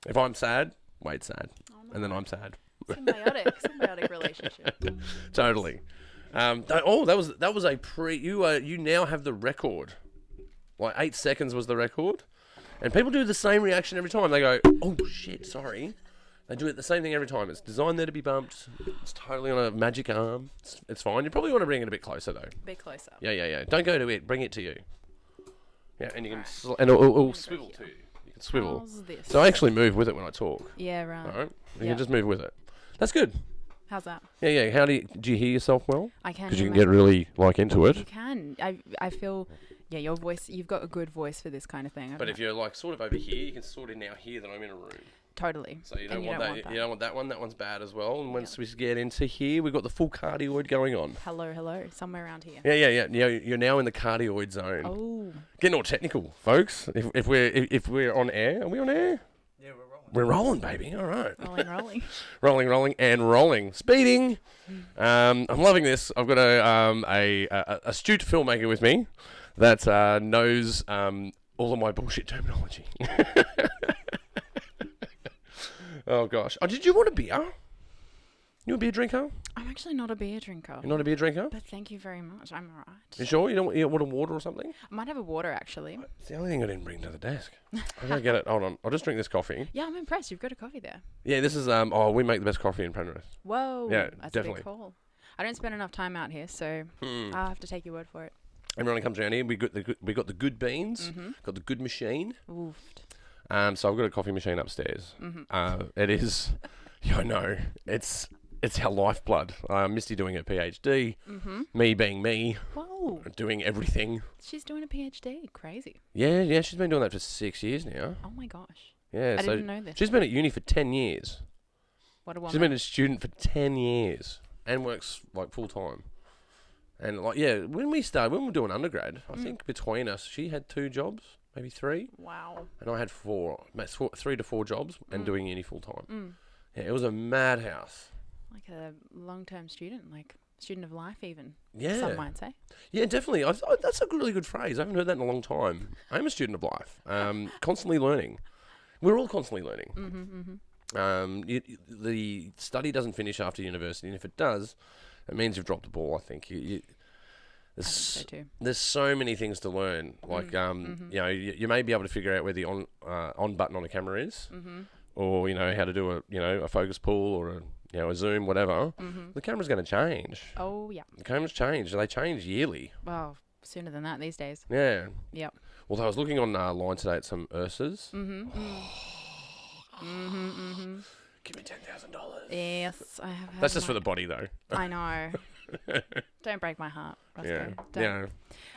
If I'm sad, Wade's sad. Oh, no. And then I'm sad. Symbiotic relationship. Totally. That was a you now have the record. Like 8 seconds was the record. And people do the same reaction every time. They go, oh shit, sorry. They do it the same thing every time. It's designed there to be bumped. It's totally on a magic arm. It's fine. You probably want to bring it a bit closer though. A bit closer. Yeah. Don't go to it. Bring it to you. Yeah, and you can and it'll swivel to you. You can swivel. How's this? So I actually move with it when I talk. Yeah, right. All right. You can just move with it. That's good. How's that? Yeah. How do you hear yourself well? I can. Because you can get really into it. You can. I feel. Yeah, your voice. You've got a good voice for this kind of thing. But if you're like sort of over here, you can sort of now hear that I'm in a room. Totally. So you don't want that. You don't want that one. That one's bad as well. And once we get into here, we've got the full cardioid going on. Hello. Somewhere around here. Yeah. You're now in the cardioid zone. Oh. Getting all technical, folks. If we're on air, are we on air? Yeah, we're rolling. We're rolling, baby. All right. Rolling. rolling. Speeding. I'm loving this. I've got a astute filmmaker with me that knows all of my bullshit terminology. Oh gosh. Oh, did you want a beer? You a beer drinker? I'm actually not a beer drinker. You're not a beer drinker? But thank you very much. I'm alright. You sure? You want a water or something? I might have a water actually. It's the only thing I didn't bring to the desk. I gotta get it. Hold on. I'll just drink this coffee. Yeah, I'm impressed. You've got a coffee there. Yeah, this is we make the best coffee in Penrith. Whoa. Yeah, that's definitely. a big call. I don't spend enough time out here, so I'll have to take your word for it. Everyone that comes around here, we got the good beans, got the good machine. Oofed. So I've got a coffee machine upstairs. It is, yeah, I know, it's our lifeblood. Misty doing her PhD, me being me, Whoa. doing everything. She's doing a PhD. Crazy. Yeah, she's been doing that for 6 years now. Oh my gosh. Yeah, I so didn't know this. she's been at uni for 10 years. What a woman. She's been a student for 10 years and works like full time. And like, yeah, when we were doing undergrad, I think between us, she had 2 jobs, maybe 3. Wow. And I had 3 to 4 jobs and doing uni full time. Yeah, it was a madhouse. Like a long-term student, like student of life even. Yeah. Some might say. Yeah, definitely. That's a really good phrase. I haven't heard that in a long time. I'm a student of life. Constantly learning. We're all constantly learning. The study doesn't finish after university, and if it does, it means you've dropped the ball, I think. There's so many things to learn. Like, you may be able to figure out where the on button on a camera is, or, how to do a focus pull or a zoom, whatever. The camera's going to change. Oh, yeah. The cameras change. They change yearly. Well, sooner than that these days. Yeah. Yep. Well, I was looking online today at some Ursas. Give me $10,000. Yes, I have had That's just for the body, though. I know. Don't break my heart, Roscoe. Yeah.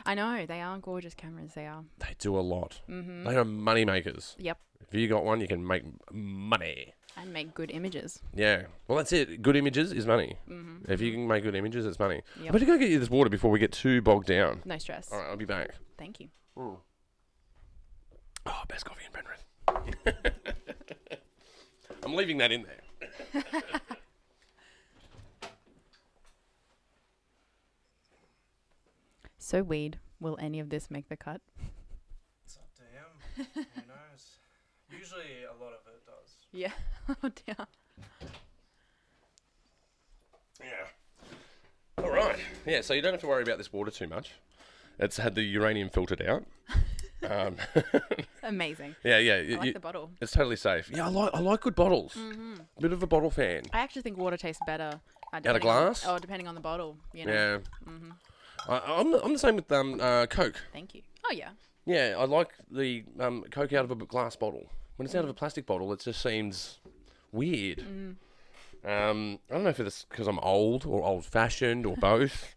I know. They are gorgeous cameras. They are. They do a lot. They are money makers. Yep. If you got one, you can make money. And make good images. Yeah. Well, that's it. Good images is money. If you can make good images, it's money. Yep. I better go get you this water before we get too bogged down. No stress. All right, I'll be back. Thank you. Oh, best coffee in Penrith. I'm leaving that in there. So, weed, will any of this make the cut? It's up to him. Who knows? Usually a lot of it does. Yeah. Oh, dear. Yeah. All right. Yeah, so you don't have to worry about this water too much. It's had the uranium filtered out. Amazing. Yeah. I like the bottle. It's totally safe. Yeah, I like good bottles. Bit of a bottle fan. I actually think water tastes better. Out of glass? Depending on the bottle. Yeah. I'm the same with Coke. Thank you. Oh, yeah. Yeah, I like the Coke out of a glass bottle. When it's out of a plastic bottle, it just seems weird. I don't know if it's because I'm old or old-fashioned or both.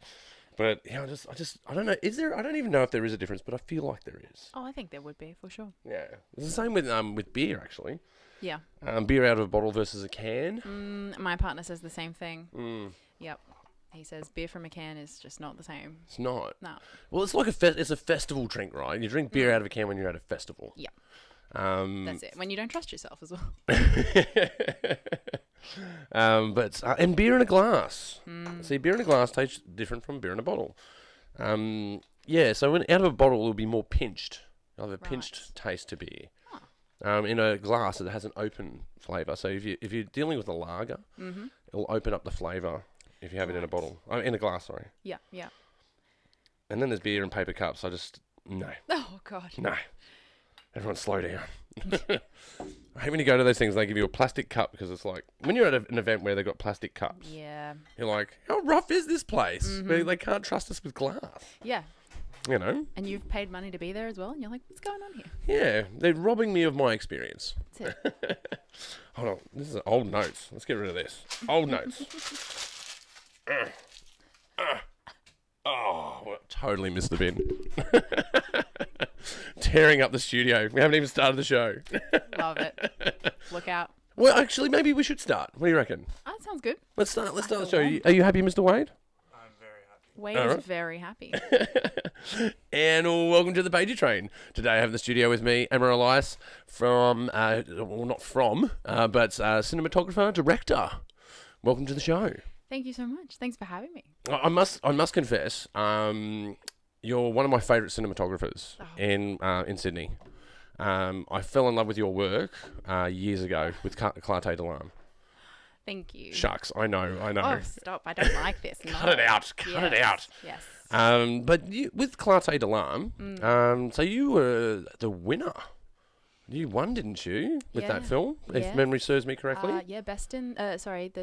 But yeah, I don't know. Is there? I don't even know if there is a difference, but I feel like there is. Oh, I think there would be for sure. Yeah, it's the same with beer actually. Yeah. Beer out of a bottle versus a can. My partner says the same thing. Yep. He says beer from a can is just not the same. It's not. No. Well, it's like it's a festival drink, right? You drink beer out of a can when you're at a festival. Yeah. That's it. When you don't trust yourself as well. And beer in a glass. See, beer in a glass tastes different from beer in a bottle. Yeah, so when out of a bottle, it'll be more pinched. You'll have a pinched taste to beer. in a glass that has an open flavour. So if you're dealing with a lager, it'll open up the flavour if you have it in a bottle. In a glass, sorry. Yeah, yeah. And then there's beer in paper cups. No. Oh, God. No. Everyone slow down. I hate when you go to those things and they give you a plastic cup because it's like, when you're at an event where they've got plastic cups, Yeah. you're like, how rough is this place? They can't trust us with glass. Yeah. You know? And you've paid money to be there as well, and you're like, what's going on here? Yeah, they're robbing me of my experience. That's it. Hold on, this is old notes. Let's get rid of this. Old notes. Oh, well, totally missed the bin. Tearing up the studio. We haven't even started the show. Love it. Look out. Well, actually, maybe we should start. What do you reckon? Oh, that sounds good. Let's start the show. Are you happy, Mr. Wade? I'm very happy. Wade All is right. very happy. And welcome to the Pagey Train. Today I have in the studio with me Elias from, well, not from, but cinematographer, director. Welcome to the show. Thank you so much. Thanks for having me. I must confess, you're one of my favourite cinematographers in Sydney. I fell in love with your work years ago with Clarté Delarme. Thank you. Shucks, I know. Oh, stop. I don't like this. No. Cut it out. Cut it out. Yes. But you, with Clarté Delarme, so you were the winner. You won, didn't you, with that film? If Yeah. memory serves me correctly. Yeah, the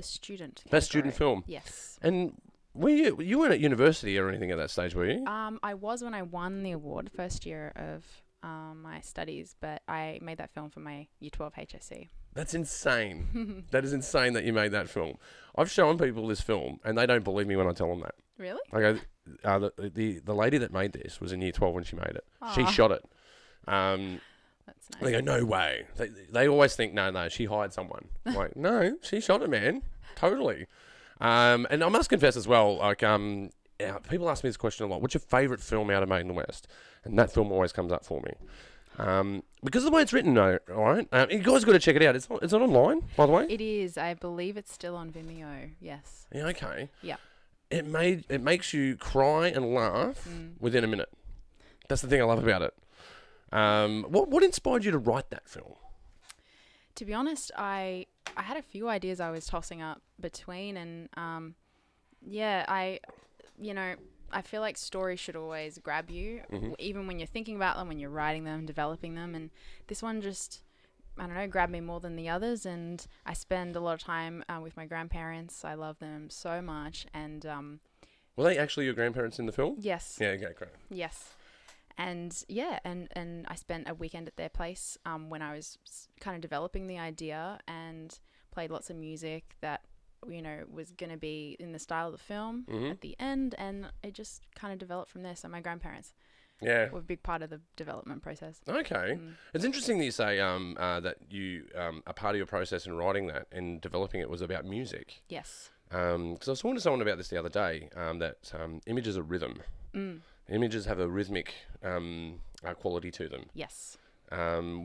student. Best student category. film. Yes. And you weren't at university or anything at that stage, were you? I was when I won the award, first year of my studies, but I made that film for my Year 12 HSC. That's insane. That is insane that you made that film. I've shown people this film, and they don't believe me when I tell them that. Really? I go, the lady that made this was in Year 12 when she made it. She Aw. shot it. That's nice. They go, no way. They always think, no, she hired someone. I'm like, no, she shot it, man. Totally. And I must confess as well, like, people ask me this question a lot. What's your favourite film out of Made in the West? And that film always comes up for me. Because of the way it's written, though, all right? You guys got to check it out. It's not online, by the way? It is. I believe it's still on Vimeo. Yes. Yeah, okay. Yeah. It makes you cry and laugh within a minute. That's the thing I love about it. What inspired you to write that film? To be honest, I had a few ideas I was tossing up between, and I feel like stories should always grab you, even when you're thinking about them, when you're writing them, developing them, and this one just, I don't know, grabbed me more than the others, and I spend a lot of time with my grandparents. I love them so much, and Were they actually your grandparents in the film? yes. Yeah, okay, great. Yes. And yeah, and I spent a weekend at their place when I was kind of developing the idea, and played lots of music that, was going to be in the style of the film at the end, and it just kind of developed from there. So my grandparents Yeah. were a big part of the development process. Okay. It's interesting that you say that you a part of your process in writing that and developing it was about music. Yes. Because I was talking to someone about this the other day, that images are rhythm. Images have a rhythmic quality to them. Yes. When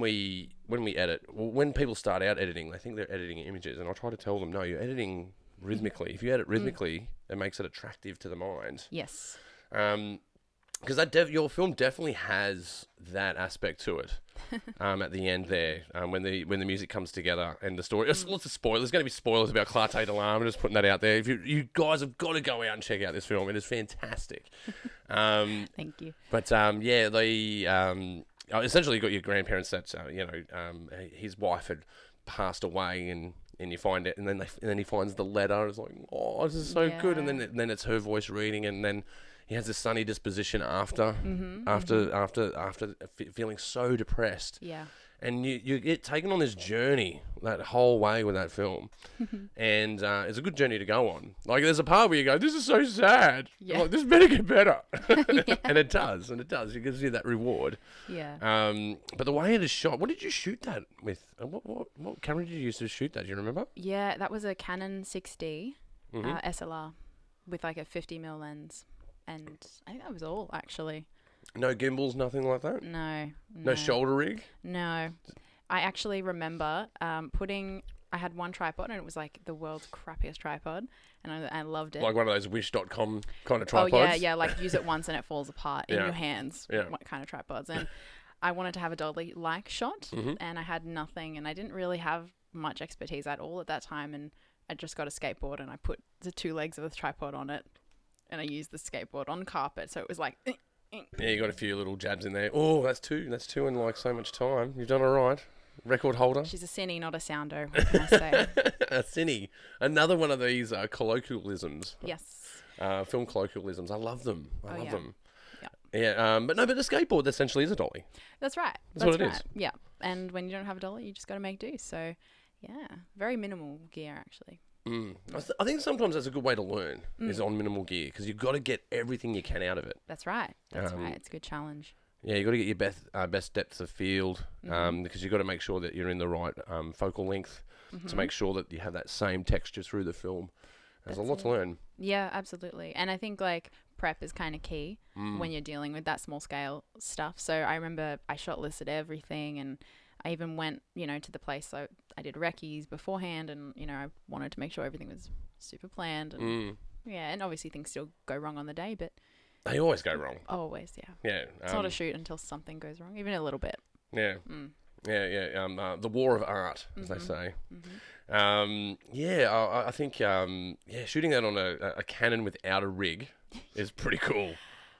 we edit, when people start out editing, they think they're editing images, and I try to tell them, no, you're editing rhythmically. If you edit rhythmically, it makes it attractive to the mind. Yes. Because your film definitely has that aspect to it. At the end there, when the music comes together and the story. There's lots of spoilers. There's going to be spoilers about Clarté Delarme. I'm just putting that out there. If you guys have got to go out and check out this film. It is fantastic. Thank you. But yeah, essentially you got your grandparents that his wife had passed away, and you find it, and then he finds the letter. It's like, oh, this is so good. And then it's her voice reading, and then he has a sunny disposition after feeling so depressed. Yeah. And you get taken on this journey that whole way with that film. And it's a good journey to go on. Like, there's a part where you go, this is so sad. Yeah. Like, this better get better. And it does. It gives you that reward. Yeah. But the way it is shot, what did you shoot that with? What camera did you use to shoot that? Do you remember? Yeah, that was a Canon 6D SLR with like a 50mm lens. And I think that was all, actually. No gimbals, nothing like that? No. No shoulder rig? No. I actually remember I had one tripod, and it was like the world's crappiest tripod, and I loved it. Like one of those wish.com kind of tripods? Oh, yeah, like use it once and it falls apart in your hands. Yeah. What kind of tripods? And I wanted to have a dolly-like shot, Mhm. and I had nothing, and I didn't really have much expertise at all at that time, and I just got a skateboard, and I put the 2 legs of the tripod on it, and I used the skateboard on carpet, so it was like... Yeah, you got a few little jabs in there. Oh, that's two. That's two in like so much time. You've done all right. Record holder. She's a cine, not a sounder. What can I say? A cine. Another one of these colloquialisms. Yes. Film colloquialisms. I love them. I love yeah. them. Yeah. Yeah. But a skateboard essentially is a dolly. That's right. That's what it right. is. Yeah. And when you don't have a dolly, you just got to make do. So, yeah, very minimal gear actually. I think sometimes that's a good way to learn is on minimal gear because you've got to get everything you can out of it. That's right. That's right. It's a good challenge. Yeah, you've got to get your best depth of field because you've got to make sure that you're in the right focal length to make sure that you have that same texture through the film. There's a lot to learn. Yeah, absolutely. And I think like prep is kind of key when you're dealing with that small scale stuff. So I remember I shot listed everything, and I even went, to the place. So I did recce's beforehand, and, I wanted to make sure everything was super planned. And yeah, and obviously things still go wrong on the day, but... They always go wrong. Always, yeah. Yeah. It's not a shoot until something goes wrong, even a little bit. Yeah. Yeah. The war of art, as they say. I think, shooting that on a Canon without a rig is pretty cool.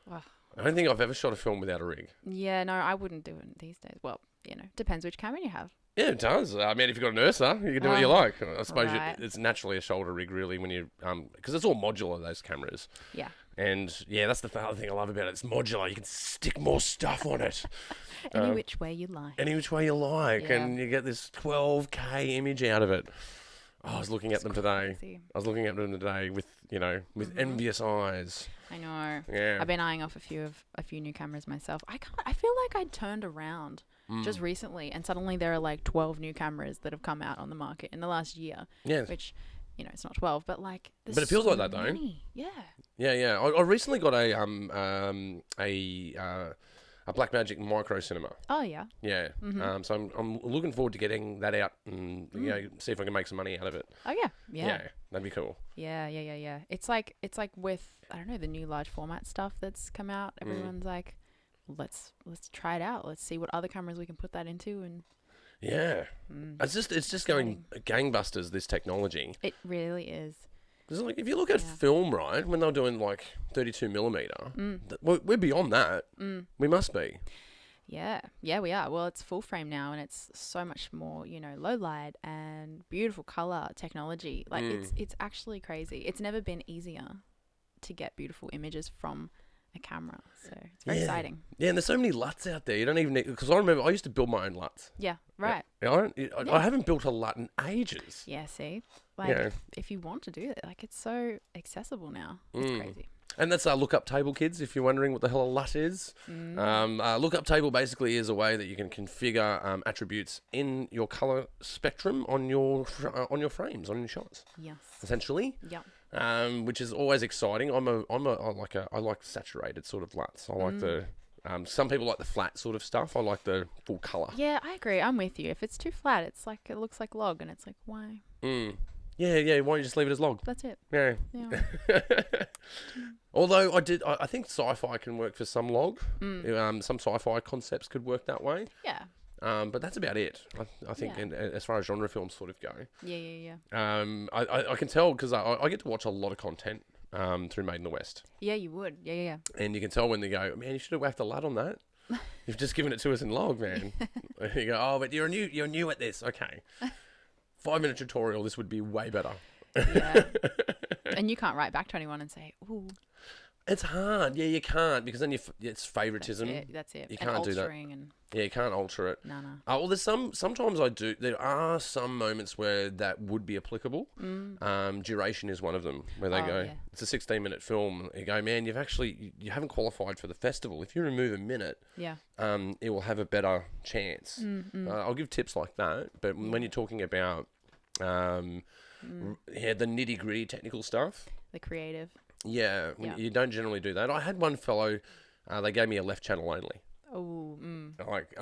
Wow. I don't think I've ever shot a film without a rig. Yeah, no, I wouldn't do it these days. Well, depends which camera you have. Yeah, it does. I mean, if you've got an Ursa, you can do what you like. I suppose right. it's naturally a shoulder rig, really, when you because it's all modular, those cameras. Yeah. And yeah, that's the other thing I love about it. It's modular. You can stick more stuff on it. Any which way you like. Any which way you like, Yeah. and you get this 12K image out of it. Oh, I was looking at them today. Crazy. I was looking at them today with envious eyes. I know. Yeah. I've been eyeing off a few new cameras myself. I feel like I turned around just recently, and suddenly there are like 12 new cameras that have come out on the market in the last year. Yeah. Which, it's not 12, but like. But it feels so like that, though. many. Yeah. Yeah. I recently got a Blackmagic micro cinema. Oh yeah. Yeah. So I'm looking forward to getting that out and see if I can make some money out of it. Oh yeah. Yeah, that'd be cool. Yeah. It's like with, I don't know, the new large format stuff that's come out. Everyone's like, let's try it out. Let's see what other cameras we can put that into. And yeah, it's just going gangbusters, this technology. it really is. Because like if you look at film, right, when they're doing like 32mm, we're beyond that. We must be. Yeah, we are. Well, it's full frame now, and it's so much more, low light and beautiful color technology. Like it's actually crazy. It's never been easier to get beautiful images from a camera, so it's very exciting. Yeah, and there's so many LUTs out there. You don't even need, because I remember I used to build my own LUTs. Yeah, right. I haven't built a LUT in ages. Yeah, see, like if you want to do it, like it's so accessible now. It's crazy. And that's our Lookup Table, kids, if you're wondering what the hell a LUT is. Lookup Table basically is a way that you can configure attributes in your color spectrum on your frames, on your shots. Yes. Essentially. Yep. Which is always exciting. I like saturated sort of LUTs. I like the some people like the flat sort of stuff. I like the full color. Yeah, I agree. I'm with you. If it's too flat, it's like it looks like log, and it's like why? Yeah. Why don't you just leave it as log? That's it. Yeah. Although I think sci-fi can work for some log. Some sci-fi concepts could work that way. Yeah. But that's about it. I think, as far as genre films sort of go. Yeah. I can tell because I get to watch a lot of content through Made in the West. Yeah, you would. Yeah. And you can tell when they go, man, you should have whacked a LUT on that. You've just given it to us in log, man. You go, oh, but you're new at this. Okay. 5-minute tutorial. This would be way better. Yeah. And you can't write back to anyone and say, ooh. It's hard. Yeah, you can't because then it's favoritism. That's it. You can't do that. Yeah, you can't alter it. No. Well, there's sometimes I do. There are some moments where that would be applicable. Duration is one of them where they go, it's a 16-minute film. You go, man, you haven't qualified for the festival. If you remove a minute, it will have a better chance. I'll give tips like that. But when you're talking about the nitty-gritty technical stuff, the creative. Yeah, you don't generally do that. I had one fellow, they gave me a left channel only. Oh, Like,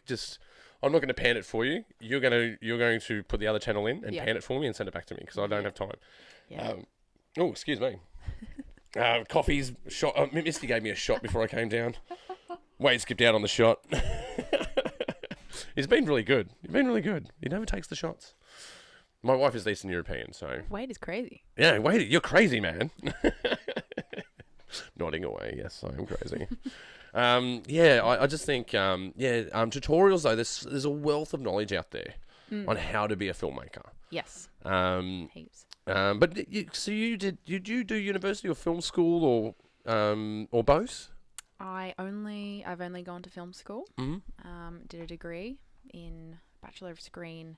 just, I'm not going to pan it for you. You're going to put the other channel in and pan it for me and send it back to me because I don't have time. Yeah. Excuse me. Coffee's shot. Misty gave me a shot before I came down. Wade skipped out on the shot. He's been really good. He's been really good. He never takes the shots. My wife is Eastern European, so Wade is crazy. yeah. Wait, you're crazy, man. Nodding away. Yes, I am crazy. Yeah, I just think tutorials though. There's a wealth of knowledge out there on how to be a filmmaker. Yes. Heaps. But did you do university or film school or both? I've only gone to film school. Mm-hmm. Did a degree in Bachelor of Screen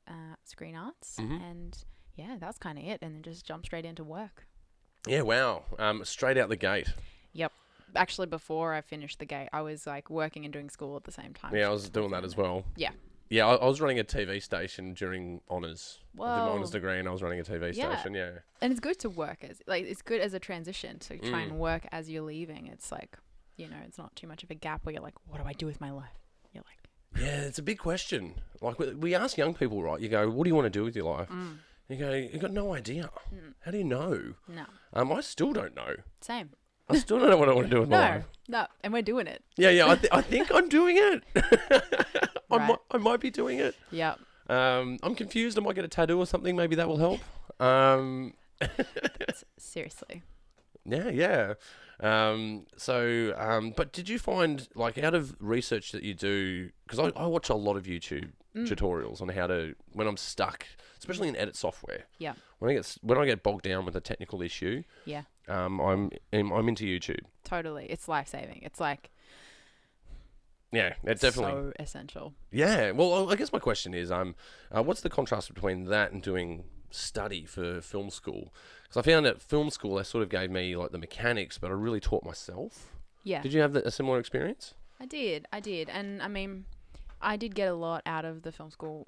Arts, and yeah, that's kind of it. And then just jumped straight into work. Yeah, wow. Straight out the gate. Yep. Actually, before I finished the gate, I was like working and doing school at the same time. Yeah, I was doing that as well. Yeah. Yeah, I was running a TV station during honours. I did my Whoa. honours degree and I was running a TV station, yeah. And it's good to work it's good as a transition to try and work as you're leaving. It's like, it's not too much of a gap where you're like, what do I do with my life? You're like, yeah, it's a big question. Like we ask young people, right? You go, what do you want to do with your life? You go, you got no idea. How do you know? No. I still don't know. Same. I still don't know what I want to do with my life. No, and we're doing it. Yeah. I think I'm doing it. Right. I might be doing it. Yeah. I'm confused. I might get a tattoo or something. Maybe that will help. Seriously. Yeah. But did you find, like, out of research that you do, because I watch a lot of YouTube tutorials on how to, when I'm stuck, especially in edit software. Yeah. When I get bogged down with a technical issue. Yeah. I'm into YouTube. Totally. It's life-saving. It's like, yeah, it's definitely so essential. Yeah. Well, I guess my question is, what's the contrast between that and doing study for film school? Because I found at film school they sort of gave me like the mechanics, but I really taught myself. Yeah. Did you have a similar experience? I did. And I mean, I did get a lot out of the film school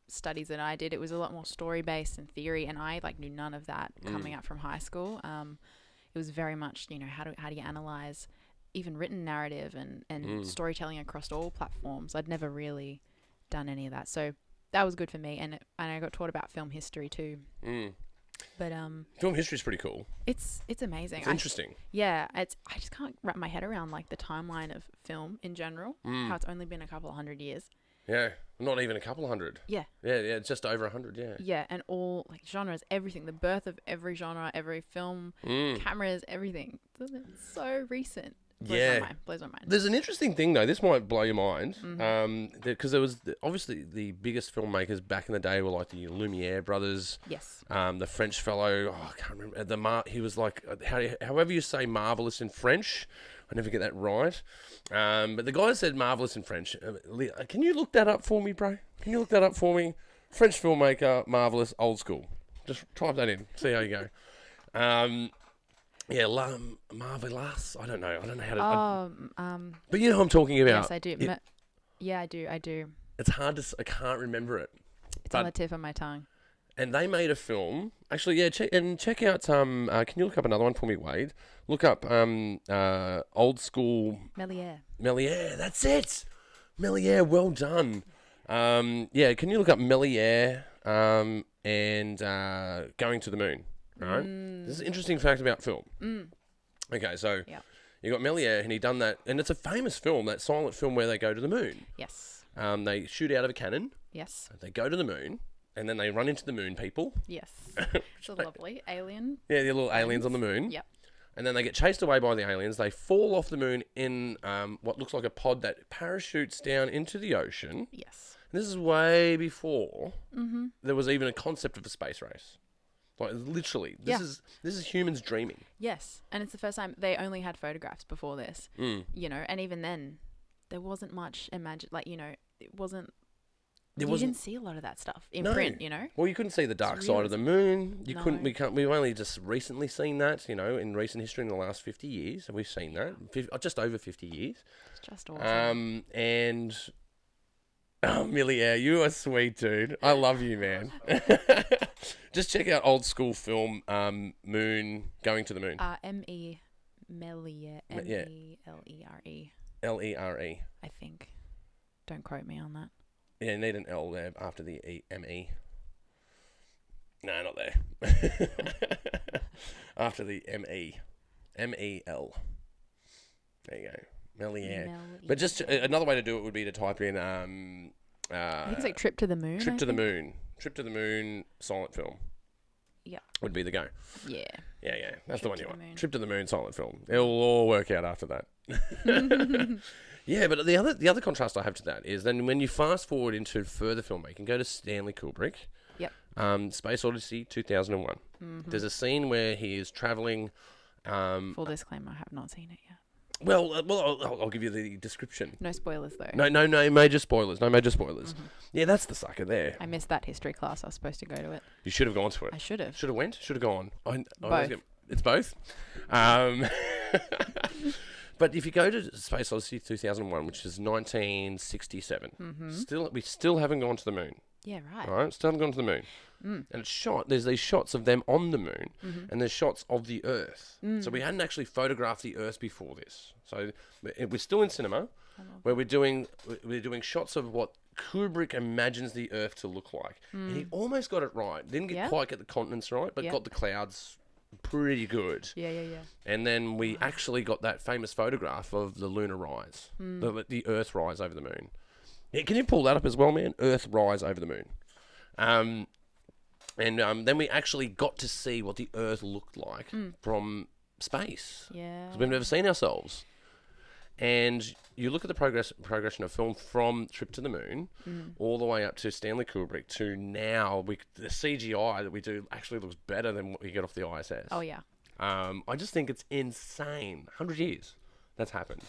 studies that I did. It was a lot more story-based and theory, and I knew none of that coming up from high school. It was very much, how do you analyze even written narrative and storytelling across all platforms. I'd never really done any of that, so that was good for me. And I got taught about film history too. But film history is pretty cool. It's amazing. It's interesting. I just can't wrap my head around the timeline of film in general. How it's only been a couple of 100 years. Yeah, not even a couple of hundred. Yeah. Yeah, just over 100. Yeah. Yeah, and all genres, everything, the birth of every genre, every film, cameras, everything. It's so recent. Blows my mind. There's an interesting thing though. This might blow your mind, because there was obviously the biggest filmmakers back in the day were like the Lumiere brothers. Yes. The French fellow, I can't remember. He was like, however you say marvelous in French. I never get that right. But the guy said marvelous in French. Can you look that up for me, bro? Can you look that up for me? French filmmaker, marvelous, old school. Just type that in. See how you go. Yeah, marvelous. I don't know how to. But you know what I'm talking about. Yes, I do. I do. It's hard to. I can't remember it. It's on the tip of my tongue. And they made a film. Actually, yeah. Check out. Can you look up another one for me, Wade? Look up old school. Méliès. That's it. Méliès. Well done. Yeah. Can you look up Méliès and Going to the Moon? Right. This is an interesting fact about film. Okay, so you got Méliès, and he done that, and it's a famous film, that silent film where they go to the moon. Yes. They shoot out of a cannon. Yes. They go to the moon, and then they run into the moon people. Yes. It's a lovely alien. Yeah, the little aliens on the moon. Yep. And then they get chased away by the aliens. They fall off the moon in what looks like a pod that parachutes down into the ocean. Yes. And this is way before there was even a concept of a space race. Like literally, this is humans dreaming. Yes, and it's the first time they only had photographs before this. And even then, there wasn't much it wasn't. You didn't see a lot of that stuff in print. Well, you couldn't see the dark side of the moon. You couldn't. We've only just recently seen that. In recent history, in the last 50 years, we've seen that. Just over 50 years. It's just awesome. And. Oh, Méliès, you are sweet, dude. I love you, man. Just check out old school film, Moon, Going to the Moon. M-E, Méliès, M-E-L-E-R-E. L-E-R-E. I think. Don't quote me on that. Yeah, you need an L there after the M-E. No, not there. After the M-E. M-E-L. There you go. Méliès. But just another way to do it would be to type in I think it's like Trip to the Moon. Trip to the Moon. Trip to the Moon silent film. Yeah. Would be the go. Yeah. Yeah. That's the one you want. Moon. Trip to the Moon silent film. It'll all work out after that. Yeah, but the other contrast I have to that is then when you fast forward into further filmmaking, go to Stanley Kubrick. Yep. Space Odyssey 2001. Mm-hmm. There's a scene where he is traveling. Full disclaimer, I have not seen it yet. Well, I'll give you the description. No spoilers though. No major spoilers. No major spoilers. Mm-hmm. Yeah, that's the sucker there. I missed that history class. I was supposed to go to it. You should have gone to it. I should have. Should have went. Should have gone. Both. It's both. But if you go to Space Odyssey 2001, which is 1967, we still haven't gone to the moon. Yeah, right. Right, still haven't gone to the moon. And it's shot. There's these shots of them on the moon, and there's shots of the Earth. So we hadn't actually photographed the Earth before this. So we're still in cinema, where we're doing shots of what Kubrick imagines the Earth to look like, and he almost got it right. Didn't quite get the continents right, but got the clouds pretty good. Yeah. And then we actually got that famous photograph of the lunar rise, the Earth rise over the moon. Yeah, can you pull that up as well, man? Earth rise over the moon. And then we actually got to see what the Earth looked like from space. Yeah. 'Cause we've never seen ourselves. And you look at the progression of film from Trip to the Moon all the way up to Stanley Kubrick to now. The CGI that we do actually looks better than what we get off the ISS. Oh, yeah. I just think it's insane. 100 years that's happened.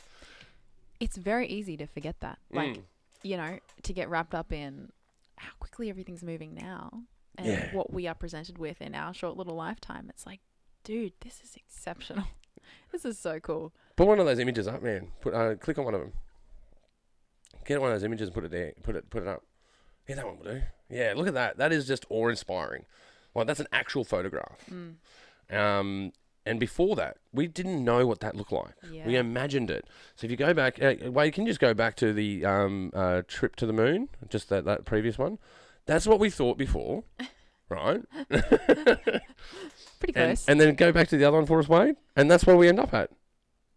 It's very easy to forget that. Like, you know, to get wrapped up in how quickly everything's moving now and what we are presented with in our short little lifetime. It's like, dude, this is exceptional. This is so cool. Put one of those images up, man. Click on one of them. Get one of those images and put it there. Put it up. Yeah, that one will do. Yeah, look at that. That is just awe-inspiring. Like, that's an actual photograph. And before that, we didn't know what that looked like. Yeah. We imagined it. So if you go back, Wade, can you just go back to the Trip to the Moon? Just that previous one. That's what we thought before, right? Pretty close. And then go back to the other one for us, Wade. And that's where we end up at,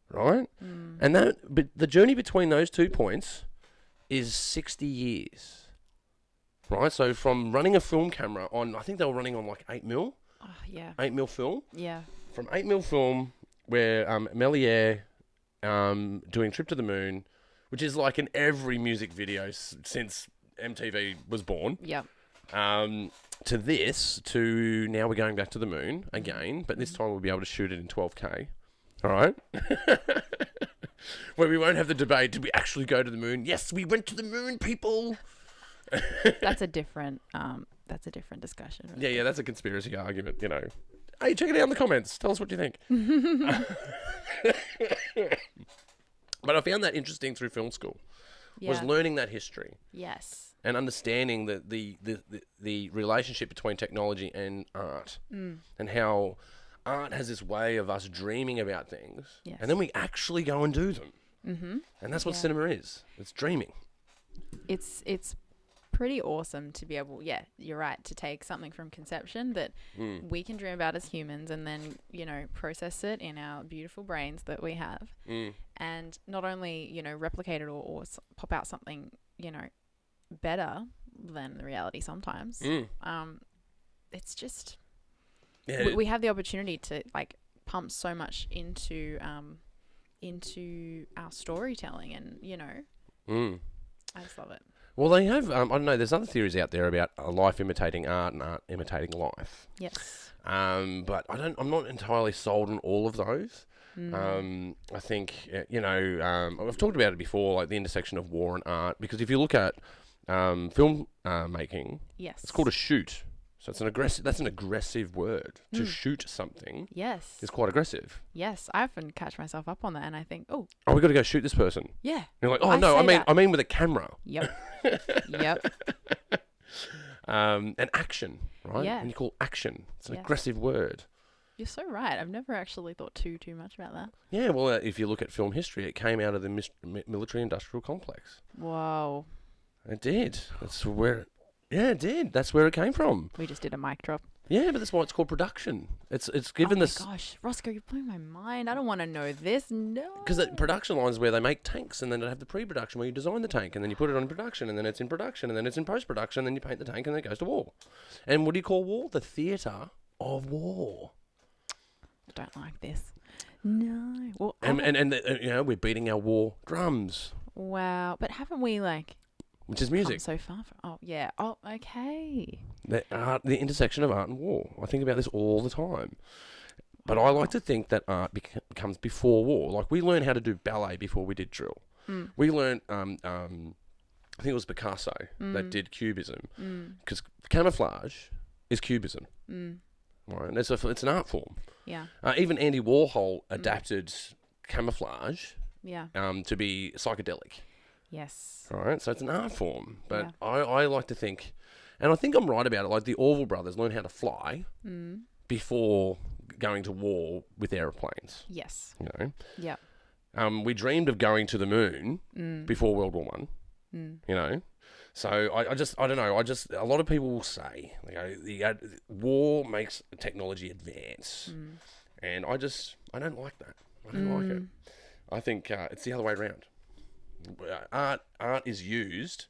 right? But the journey between those 2 points is 60 years, right? So from running a film camera on, I think they were running on like 8mm. Oh, yeah. 8mm film. Yeah. From 8mm film, where Mcluhan doing Trip to the Moon, which is like in every music video since MTV was born. Yep. To this, to now we're going back to the moon again, but this time we'll be able to shoot it in 12K. All right? Where we won't have the debate, did we actually go to the moon? Yes, we went to the moon, people. That's a different discussion. Right? Yeah, that's a conspiracy argument, you know. Hey, check it out in the comments. Tell us what you think. But I found that interesting through film school. Was learning that history. Yes. And understanding the relationship between technology and art. And how art has this way of us dreaming about things. Yes. And then we actually go and do them. And that's what cinema is. It's dreaming. It's pretty awesome to be able, you're right, to take something from conception that we can dream about as humans and then, you know, process it in our beautiful brains that we have. And not only, you know, replicate it or pop out something, you know, better than the reality sometimes. It's just, we have the opportunity to like pump so much into our storytelling and, you know, I just love it. Well, they have, I don't know, there's other theories out there about life imitating art and art imitating life. Yes. But I'm not entirely sold on all of those. I think, you know, I've talked about it before, like the intersection of war and art, because if you look at film making, it's called a shoot. So that's an aggressive word. To shoot something is quite aggressive. Yes, I often catch myself up on that and I think, oh, we got to go shoot this person. Yeah. And you're like, oh no, I mean with a camera. Yep. Yep. And action, right? Yeah. And you call action. It's an aggressive word. You're so right. I've never actually thought too much about that. Yeah, well, if you look at film history, it came out of the military-industrial complex. Whoa. It did. That's where... Yeah, it did. That's where it came from. We just did a mic drop. Yeah, but that's why it's called production. It's given Oh this my gosh, Roscoe, you're blowing my mind. I don't want to know this. No. because the production lines where they make tanks, and then they have the pre-production where you design the tank, and then you put it on production, and then it's in production, and then it's in post-production, and then you paint the tank, and then it goes to war. And what do you call war? The theatre of war. I don't like this. No. Well, And you know, we're beating our war drums, wow. But haven't we which is come music. so far from? Oh yeah. Oh okay. The intersection of art and war. I think about this all the time. But I like to think that art comes before war. Like, we learned how to do ballet before we did drill. We learned, I think it was Picasso that did cubism, because camouflage is cubism. Right? And it's an art form. Yeah. Even Andy Warhol adapted camouflage Yeah. to be psychedelic. Yes. Right? So it's an art form. But Yeah. I like to think, and I think I'm right about it, like the Orville brothers learned how to fly before going to war with aeroplanes. Yes. You know? Yeah. We dreamed of going to the moon before World War One. You know? So I don't know. A lot of people will say, you know, war makes technology advance. And I don't like that. I don't like it. I think it's the other way around. Art is used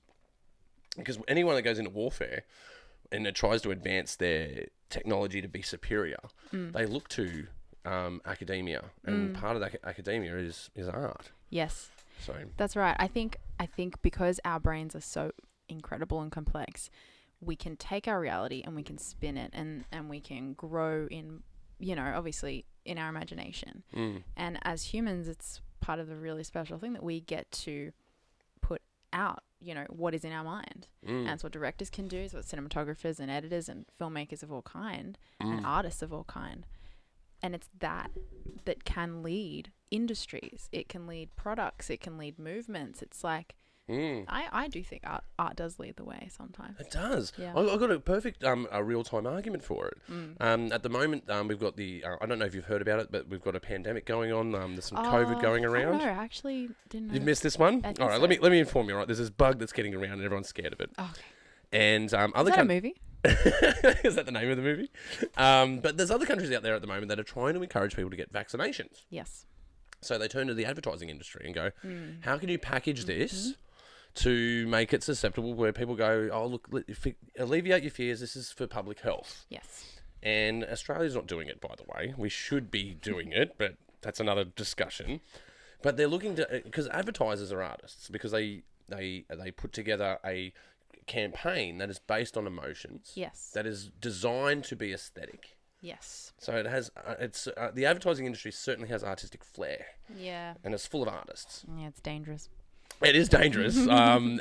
because anyone that goes into warfare and it tries to advance their technology to be superior, they look to academia, and part of that academia is art. Yes. So That's right. I think because our brains are so incredible and complex, we can take our reality and we can spin it, and we can grow in, you know, obviously in our imagination. And as humans, it's part of the really special thing that we get to put out, you know, what is in our mind. And it's what directors can do, it's what cinematographers and editors and filmmakers of all kind and artists of all kind. And it's that can lead industries. It can lead products. It can lead movements. It's like, I do think art does lead the way sometimes. it does. Yeah. I've got a perfect a real-time argument for it. At the moment, we've got I don't know if you've heard about it, but we've got a pandemic going on. There's some COVID going around. No, I actually didn't know. You've missed this one? I think All right, so. let me inform you, right? There's this bug that's getting around and everyone's scared of it. Oh, okay. And Is that a movie? Is that the name of the movie? But there's other countries out there at the moment that are trying to encourage people to get vaccinations. Yes. So they turn to the advertising industry and go, how can you package this to make it susceptible where people go, oh, look, alleviate your fears, this is for public health. Yes. And Australia's not doing it, by the way. We should be doing it, but that's another discussion. But they're looking to, because advertisers are artists, because they put together a campaign that is based on emotions. Yes. That is designed to be aesthetic. Yes. So it has, the advertising industry certainly has artistic flair, Yeah. and it's full of artists. Yeah, it's dangerous. It is dangerous. Again,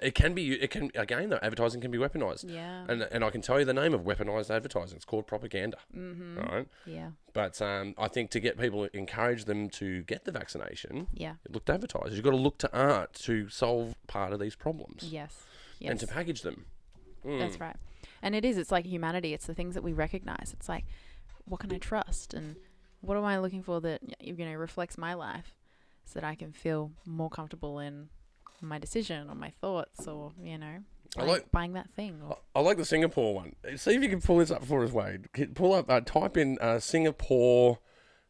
though, advertising can be weaponized. Yeah. And I can tell you the name of weaponized advertising. It's called propaganda. Right? Yeah. But I think to get people, encourage them to get the vaccination, Yeah. look to advertisers. You've got to look to art to solve part of these problems. Yes. And to package them. That's right. And it's like humanity. It's the things that we recognize. It's like, what can I trust? And what am I looking for that, you know, reflects my life so that I can feel more comfortable in my decision or my thoughts, or, you know, buying that thing. Or... I like the Singapore one. See if you can pull this up for us, Wade. Pull up, type in Singapore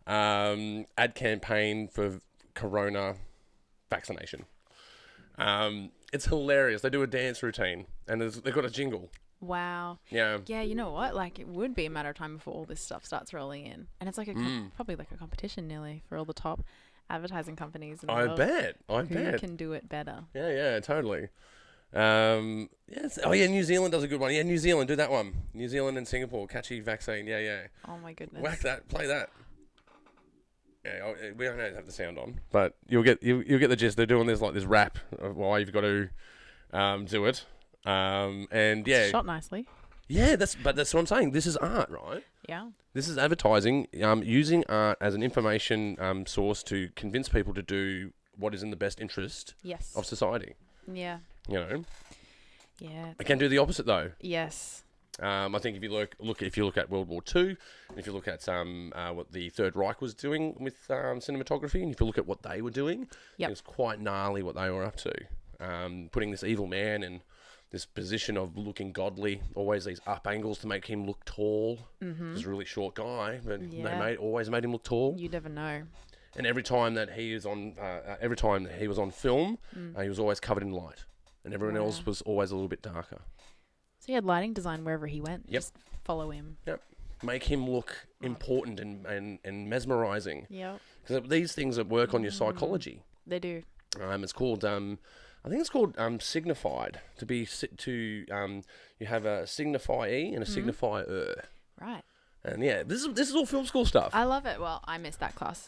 ad campaign for corona vaccination. It's hilarious. They do a dance routine and they've got a jingle. Wow. Yeah. Yeah, you know what? Like, it would be a matter of time before all this stuff starts rolling in. And it's like probably like a competition nearly for all the top advertising companies in the world. I Who bet. can do it better? Yeah, totally. Yes. Oh, yeah, New Zealand does a good one. Yeah, New Zealand, do that one. New Zealand and Singapore, catchy vaccine. Yeah. Oh my goodness. Whack that, play that. Yeah, we don't have the sound on, but you'll get the gist. They're doing this rap of why you've got to do it. And yeah, Shot nicely. yeah. That's what I'm saying. This is art, right? Yeah. This is advertising, using art as an information source to convince people to do what is in the best interest Yes. of society. Yeah. You know, Yeah. it can do the opposite though. Yes. I think if you look at World War II, and if you look at what the Third Reich was doing with cinematography, and if you look at what they were doing, Yep. it was quite gnarly what they were up to. Putting this evil man in this position of looking godly, always these up angles to make him look tall. He's a really short guy, but they always made him look tall. You never know. And every time that he was on, film, he was always covered in light, and everyone else was always a little bit darker. So he had lighting design wherever he went. Yep. Just follow him. Yep. Make him look important and mesmerizing. Yep. Because these things that work on your psychology. They do. It's called I think it's called signified. You have a signifiee and a signifier. Right. And yeah, this is all film school stuff. I love it. Well, I missed that class.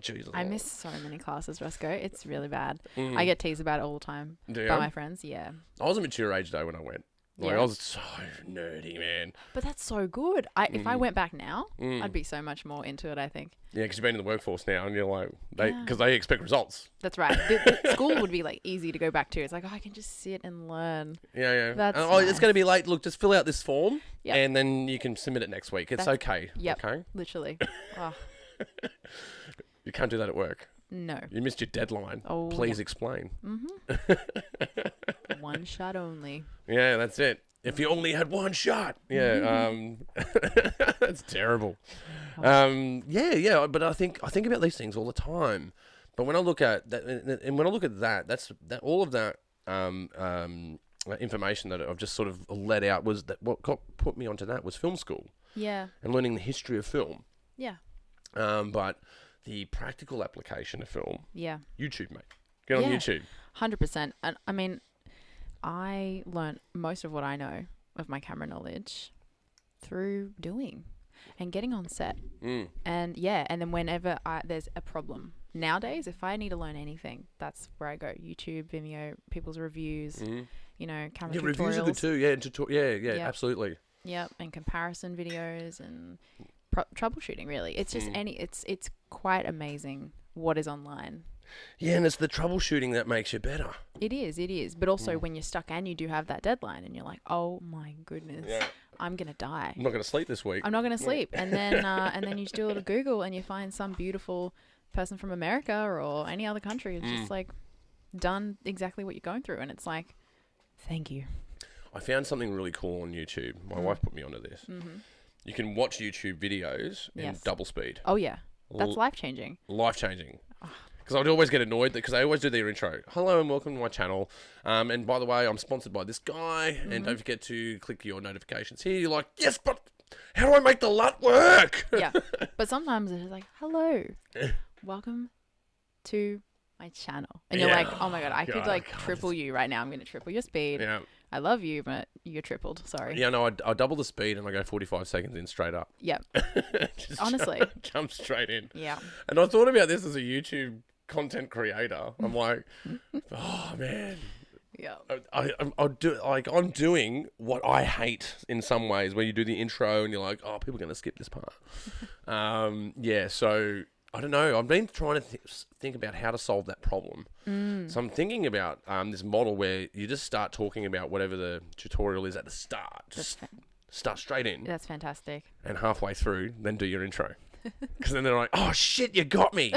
Jesus. I miss so many classes, Roscoe. It's really bad. I get teased about it all the time by my friends. Yeah. I was a mature age though when I went. Like, Yeah. I was so nerdy, man. But that's so good. If I went back now, I'd be so much more into it, I think. Yeah, because you've been in the workforce now, and you're like, because Yeah. they expect results. That's right. The school would be like easy to go back to. It's like, oh, I can just sit and learn. Yeah. That's It's nice. going to be late. Look, just fill out this form, Yep. and then you can submit it next week. It's okay. Yep. Okay. Literally. Oh, You can't do that at work. no. You missed your deadline. Oh, Please explain. One shot only. Yeah, that's it. If you only had one shot. Yeah. That's terrible. Yeah. But I think about these things all the time. But when I look at that, and when I look at that, all of that information that I've just sort of let out was that what put me onto that was film school Yeah. and learning the history of film. Yeah. But the practical application of film, Yeah. YouTube, mate. Get on Yeah. YouTube. 100%. And I mean, I learned most of what I know of my camera knowledge through doing and getting on set. And and then whenever there's a problem. Nowadays, if I need to learn anything, that's where I go. YouTube, Vimeo, people's reviews, camera tutorials. Reviews are good too. Yeah, Yep. absolutely. Yep, and comparison videos and troubleshooting, really. It's just it's quite amazing what is online. Yeah, and it's the troubleshooting that makes you better. It is. But also when you're stuck and you do have that deadline and you're like, oh my goodness, I'm going to die. I'm not going to sleep this week. I'm not going to sleep. And then you just do a little Google and you find some beautiful person from America or any other country who's just like done exactly what you're going through. And it's like, thank you. I found something really cool on YouTube. My wife put me onto this. You can watch YouTube videos in double speed. Oh, yeah. That's life-changing. Life-changing. Because I'd always get annoyed because they always do their intro. Hello and welcome to my channel. And by the way, I'm sponsored by this guy. And don't forget to click your notifications here. You're like, yes, but how do I make the LUT work? Yeah. But sometimes it's like, hello, welcome to my channel. And you're like, oh my God, I could triple you right now. I'm going to triple your speed. Yeah. I love you, but you're tripled. Sorry. Yeah, no, I double the speed and I go 45 seconds in straight up. Yep. Just Honestly. Jump straight in. Yeah. And I thought about this as a YouTube content creator. I'm like, oh man. Yeah. I'm doing what I hate in some ways, where you do the intro and you're like, oh, people are going to skip this part. So I don't know. I've been trying to think about how to solve that problem. So I'm thinking about this model where you just start talking about whatever the tutorial is at the start. Just start straight in. That's fantastic. And halfway through, then do your intro. Because then they're like, oh, shit, you got me.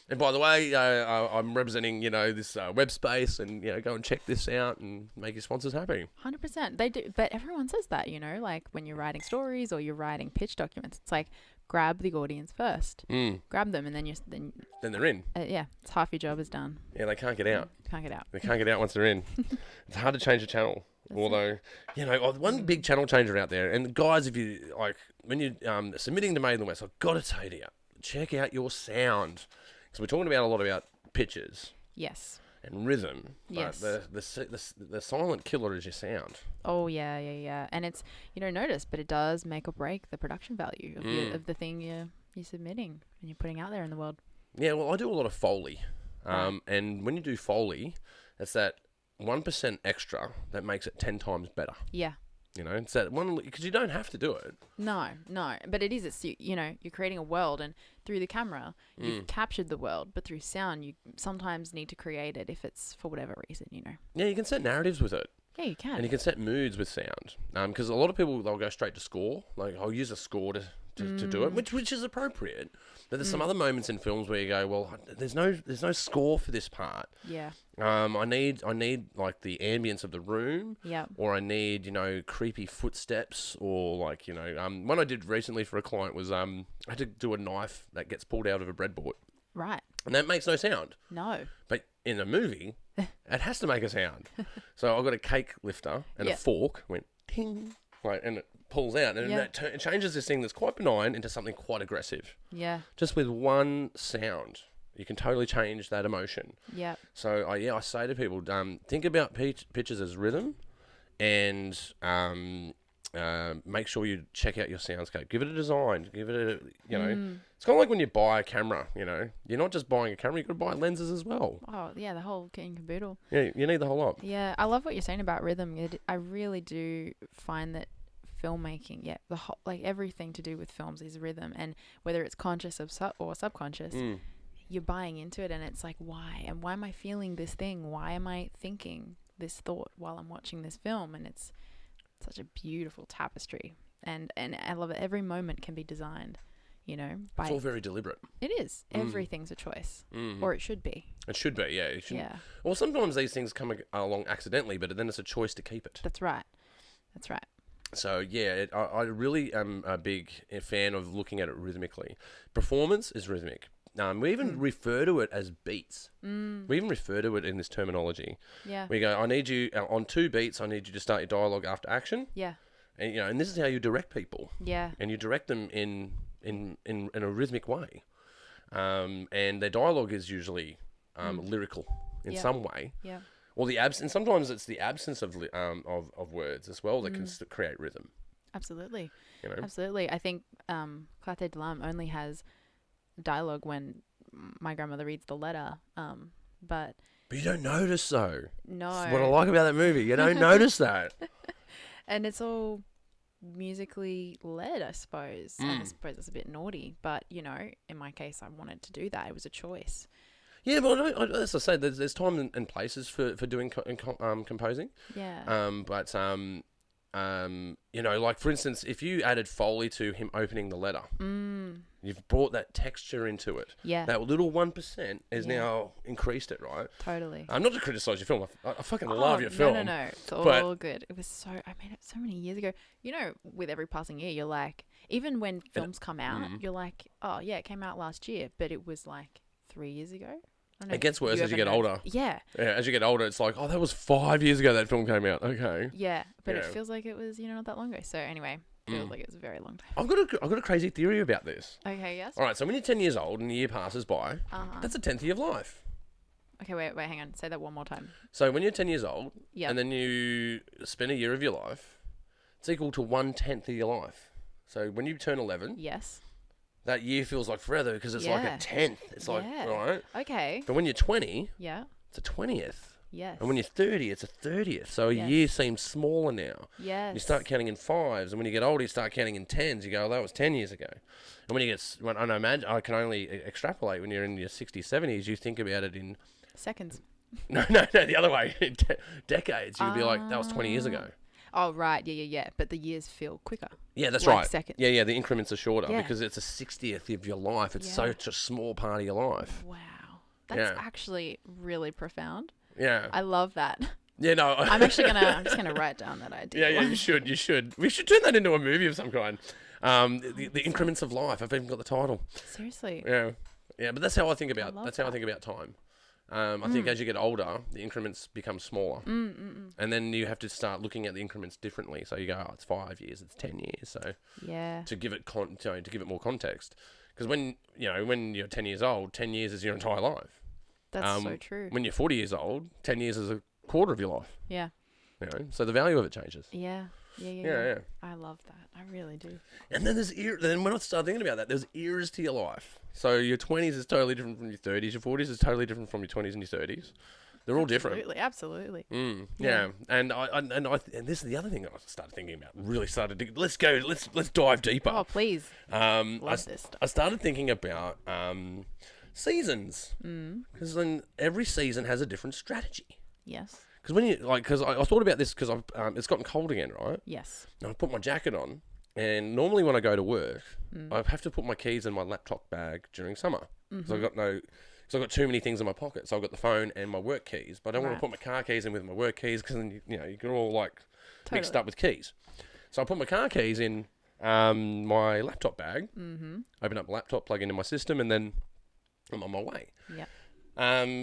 And by the way, I'm representing, this web space and, go and check this out and make your sponsors happy. 100%. They do. But everyone says that, like when you're writing stories or you're writing pitch documents, it's like, grab the audience first. Grab them and then then they're in. It's half your job is done. Yeah, they can't get out. Can't get out. They can't get out once they're in. It's hard to change a channel. Although, one big channel changer out there, and guys, if you when you're submitting to Made in the West, I've got to tell you, check out your sound. So we're talking about a lot about pitches. Yes. And rhythm. Yes. But the silent killer is your sound. Oh, yeah. And it's, you don't notice, but it does make or break the production value of the thing you're submitting and you're putting out there in the world. Yeah, well, I do a lot of Foley. And when you do Foley, it's that 1% extra that makes it 10 times better. Yeah. It's that one, because you don't have to do it. No, but it is. It's you're creating a world, and through the camera, you've captured the world, but through sound, you sometimes need to create it if it's for whatever reason, Yeah, you can set narratives with it. Yeah, you can. And you can set moods with sound. Because a lot of people, they'll go straight to score. Like, I'll use a score to do it, which is appropriate. But there's some other moments in films where you go, well, there's no score for this part. Yeah. I need like the ambience of the room. Yeah. Or I need, creepy footsteps, or like, one I did recently for a client was I had to do a knife that gets pulled out of a breadboard. Right. And that makes no sound. No. But in a movie, it has to make a sound. So I got a cake lifter and a fork, went ting, right, and it pulls out, and it changes this thing that's quite benign into something quite aggressive. Yeah. Just with one sound, you can totally change that emotion. Yeah. So I say to people, think about pictures as rhythm, and make sure you check out your soundscape. Give it a design. Give it a, it's kind of like when you buy a camera. You're not just buying a camera; you got to buy lenses as well. Oh yeah, the whole kit and caboodle. Yeah, you need the whole lot. Yeah, I love what you're saying about rhythm. I really do find that filmmaking, the whole, like everything to do with films is rhythm, and whether it's conscious or subconscious, you're buying into it, and it's like, why am I feeling this thing? Why am I thinking this thought while I'm watching this film? And it's such a beautiful tapestry, and I love it. Every moment can be designed, It's all very deliberate. It is. Everything's a choice, or it should be. It should be, yeah. It should. Yeah. Well, sometimes these things come along accidentally, but then it's a choice to keep it. That's right. So yeah, I really am a big fan of looking at it rhythmically. Performance is rhythmic. We even refer to it as beats. We even refer to it in this terminology. Yeah. We go, I need you on 2 beats. I need you to start your dialogue after action. Yeah. And and this is how you direct people. Yeah. And you direct them in a rhythmic way. And their dialogue is usually lyrical in some way. Yeah. Or and sometimes it's the absence of words as well that can create rhythm. Absolutely. Absolutely. I think Claté de l'Âme only has dialogue when my grandmother reads the letter. But you don't notice, though. No. That's what I like about that movie. You don't notice that. And it's all musically led, I suppose. And I suppose it's a bit naughty, but in my case, I wanted to do that. It was a choice. Yeah, but as I say, there's time and places for doing composing. Yeah. Like for instance, if you added Foley to him opening the letter, you've brought that texture into it. Yeah. That little 1% has now increased it, right? Totally. I'm not to criticize your film. I fucking love your film. No. It's all good. It was I made it so many years ago. With every passing year, you're like, even when films come out, you're like, oh yeah, it came out last year, but it was like 3 years ago. It gets worse as you get older. Yeah. Yeah, as you get older, it's like, oh, that was 5 years ago that film came out. Okay. Yeah, but it feels like it was, not that long ago. So anyway, feels like it was a very long time. I've got a crazy theory about this. Okay, yes. All right, so when you're 10 years old and a year passes by, that's a 10th year of life. Okay, wait, hang on. Say that one more time. So when you're 10 years old, and then you spend a year of your life, it's equal to 1/10 of your life. So when you turn 11, yes, that year feels like forever because it's like a 10th. It's like, right? Okay. But when you're 20, it's a 20th. Yes. And when you're 30, it's a 30th. So a year seems smaller now. Yes. You start counting in 5s, and when you get older, you start counting in 10s. You go, oh, that was 10 years ago. And when you get, I can only extrapolate when you're in your 60s, 70s, you think about it in seconds. No, the other way. In decades. You'd be like, that was 20 years ago. Oh, right. Yeah. But the years feel quicker. Yeah, that's like right. Seconds. Yeah, the increments are shorter because it's a 60th of your life. It's such a small part of your life. Wow. That's actually really profound. Yeah. I love that. Yeah, no. I'm just gonna write down that idea. Yeah, you should. We should turn that into a movie of some kind. The Increments of Life. I've even got the title. Seriously. Yeah. But that's how I think about how I think about time. I think as you get older, the increments become smaller, and then you have to start looking at the increments differently. So you go, oh, it's 5 years, it's 10 years. So to give it to give it more context, because when you're 10 years old, 10 years is your entire life. That's so true. When you're 40 years old, 10 years is a quarter of your life. Yeah. So the value of it changes. Yeah. Yeah. I love that. I really do. And then then when I start thinking about that, there's eras to your life. So your 20s is totally different from your 30s. Your 40s is totally different from your 20s and your 30s. They're all different. Absolutely. Yeah. And this is the other thing I started thinking about. Really started to let's dive deeper. Oh, please. Love this stuff. I started thinking about seasons. Because then every season has a different strategy. Yes. Because I thought about this because it's gotten cold again, right? Yes. And I put my jacket on, And normally when I go to work, I have to put my keys in my laptop bag during summer. So I've got too many things in my pocket. So I've got the phone and my work keys, but I don't want to put my car keys in with my work keys because then you get all like mixed up with keys. So I put my car keys in my laptop bag, open up the laptop, plug into my system, and then I'm on my way. Yeah.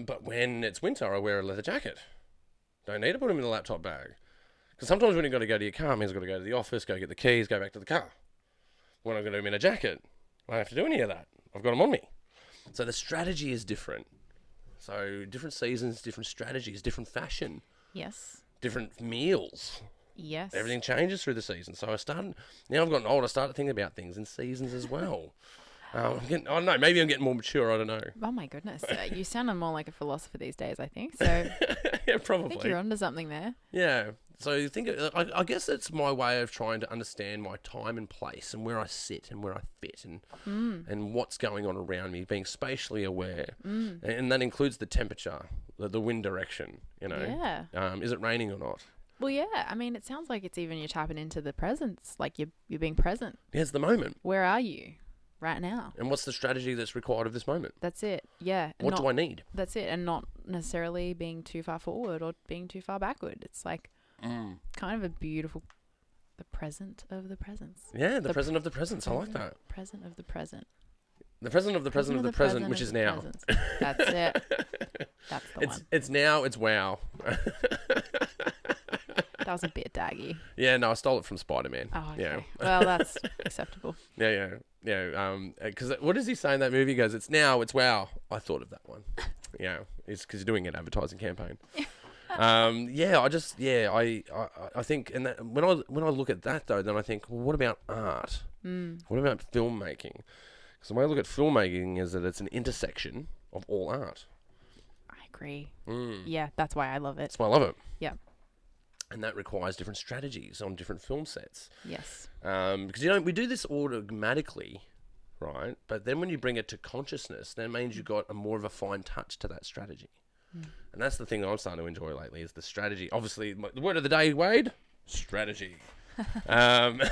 But when it's winter, I wear a leather jacket. Don't need to put them in the laptop bag. Because sometimes when you've got to go to your car, it means I've got to go to the office, go get the keys, go back to the car. When I'm going to be in a jacket, I don't have to do any of that. I've got them on me. So the strategy is different. So different seasons, different strategies, different fashion. Yes. Different meals. Yes. Everything changes through the season. So now I've gotten older, I started thinking about things in seasons as well. I don't know, maybe I'm getting more mature, I don't know. Oh my goodness. You sound more like a philosopher these days, I think. So Yeah, probably. I think you're onto something there. Yeah. So I guess it's my way of trying to understand my time and place and where I sit and where I fit and what's going on around me, being spatially aware. And that includes the temperature, the wind direction, Yeah. Is it raining or not? Well, yeah. I mean, it sounds like it's even you're tapping into the presence, like you're being present. Yeah, it's the moment. Where are you right now? And what's the strategy that's required of this moment? That's it. Yeah. What do I need? That's it. And not necessarily being too far forward or being too far backward. It's like kind of a beautiful, the present of the presence. Yeah, the present of the presence. I like that. Present of the present. The present of the present of the present, which is now. That's it. That's the one. It's now, it's wow. That was a bit daggy. Yeah, no, I stole it from Spider-Man. Oh, okay. Yeah. Well, that's acceptable. Yeah. Because what does he say in that movie? He goes, it's now, it's wow. I thought of that one. Yeah, it's because you're doing an advertising campaign. I think, and that, when I look at that though, then I think, well, what about art? What about filmmaking? Because the way I look at filmmaking is that it's an intersection of all art. I agree. Yeah, that's why I love it. That's why I love it. Yeah. And that requires different strategies on different film sets. Yes. Because, we do this automatically, right? But then when you bring it to consciousness, that means you've got more of a fine touch to that strategy. And that's the thing that I'm starting to enjoy lately is the strategy. Obviously, the word of the day, Wade, strategy. But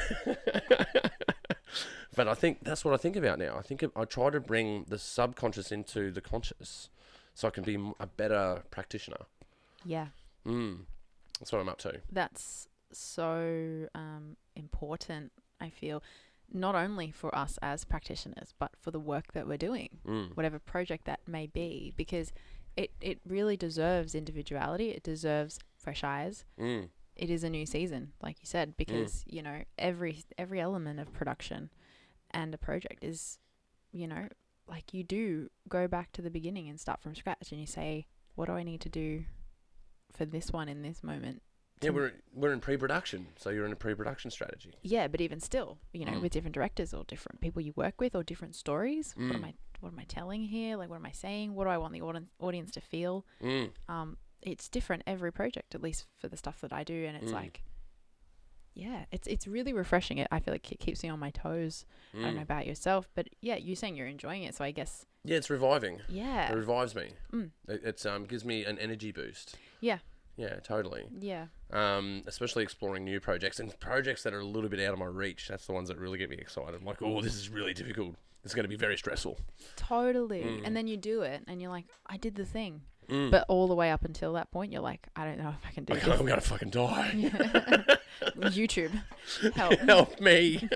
I think that's what I think about now. I try to bring the subconscious into the conscious so I can be a better practitioner. Yeah. That's what I'm up to. That's so important, I feel, not only for us as practitioners, but for the work that we're doing, whatever project that may be, because it really deserves individuality. It deserves fresh eyes. It is a new season, like you said, because, every element of production and a project is, like you do go back to the beginning and start from scratch and you say, what do I need to do for this one in this moment? Yeah, we're in pre-production, so you're in a pre-production strategy. Yeah, but even still, with different directors or different people you work with or different stories. What am I telling here? Like, what am I saying? What do I want the audience to feel? It's different every project, at least for the stuff that I do, and it's like, yeah, it's really refreshing. I feel like it keeps me on my toes. I don't know about yourself, but yeah, you're saying you're enjoying it, so I guess. Yeah, it's reviving. Yeah, it revives me. It gives me an energy boost. Yeah. Yeah, totally. Yeah. Especially exploring new projects and projects that are a little bit out of my reach. That's the ones that really get me excited. I'm like, oh, this is really difficult. It's going to be very stressful. Totally. And then you do it and you're like, I did the thing. But all the way up until that point, you're like, I don't know if I can do this. I'm going to fucking die. YouTube. Help. Help me.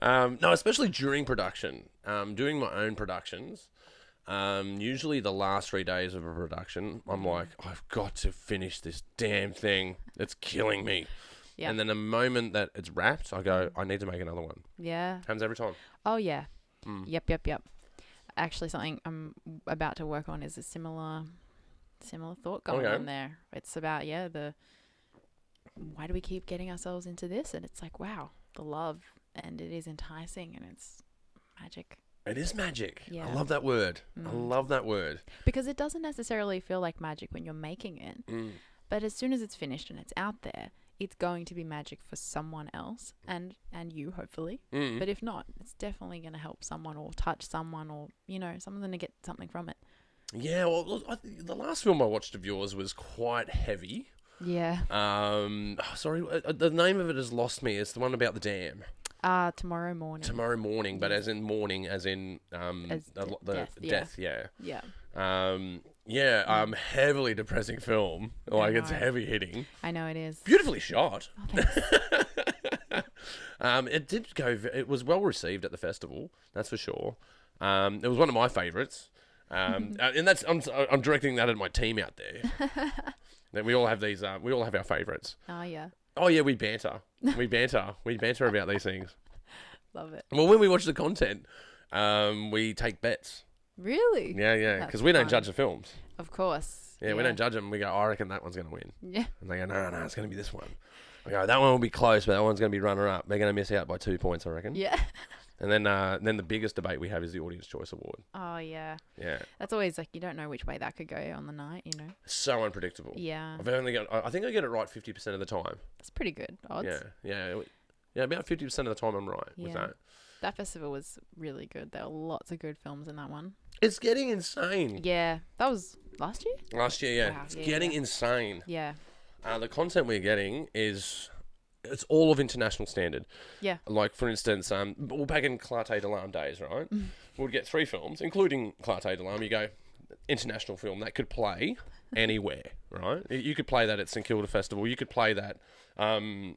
No, especially during production. Doing my own productions. Usually the last 3 days of a production, I'm like, I've got to finish this damn thing. It's killing me. Yeah. And then the moment that it's wrapped, I go, I need to make another one. Yeah. Happens every time. Oh, yeah. Yep. Actually, something I'm about to work on is a similar thought going on there. It's about, why do we keep getting ourselves into this? And it's like, wow, the love, and it is enticing, and it's magic. It is magic. Yeah. I love that word. I love that word. Because it doesn't necessarily feel like magic when you're making it. But as soon as it's finished and it's out there, it's going to be magic for someone else and you, hopefully. But if not, it's definitely going to help someone or touch someone or, someone's going to get something from it. Yeah, well, the last film I watched of yours was quite heavy. Yeah. Sorry, the name of it has lost me. It's the one about the dam. Tomorrow morning. Tomorrow morning, but as in morning, as in the death. Yeah. Yeah. Heavily depressing film. Like, it's heavy hitting. I know it is. Beautifully shot. Oh, thanks. It was well received at the festival, that's for sure. It was one of my favourites. And that's I'm directing that at my team out there. That we all have these. We all have our favourites. Oh yeah. Oh yeah, we banter. We banter about these things. Love it. Well, when we watch the content, we take bets. Really? Yeah. Because we don't judge the films. Of course. Yeah, we don't judge them. We go, I reckon that one's going to win. Yeah. And they go, no, it's going to be this one. We go, that one will be close, but that one's going to be runner-up. They're going to miss out by 2 points, I reckon. Yeah. And then the biggest debate we have is the Audience Choice Award. Oh, yeah. Yeah. That's always like, you don't know which way that could go on the night, you know? So unpredictable. Yeah. I think I get it right 50% of the time. That's pretty good odds. Yeah, about 50% of the time I'm right with that. That festival was really good. There were lots of good films in that one. It's getting insane. Yeah. That was last year? Last year, yeah. Wow, It's getting insane. Yeah. The content we're getting it's all of international standard. Yeah. Like, for instance, back in Clarté d'Alarm days, right? We'd get 3 films, including Clarté d'Alarm. You go, international film, that could play anywhere, right? You could play that at St Kilda Festival. You could play that, in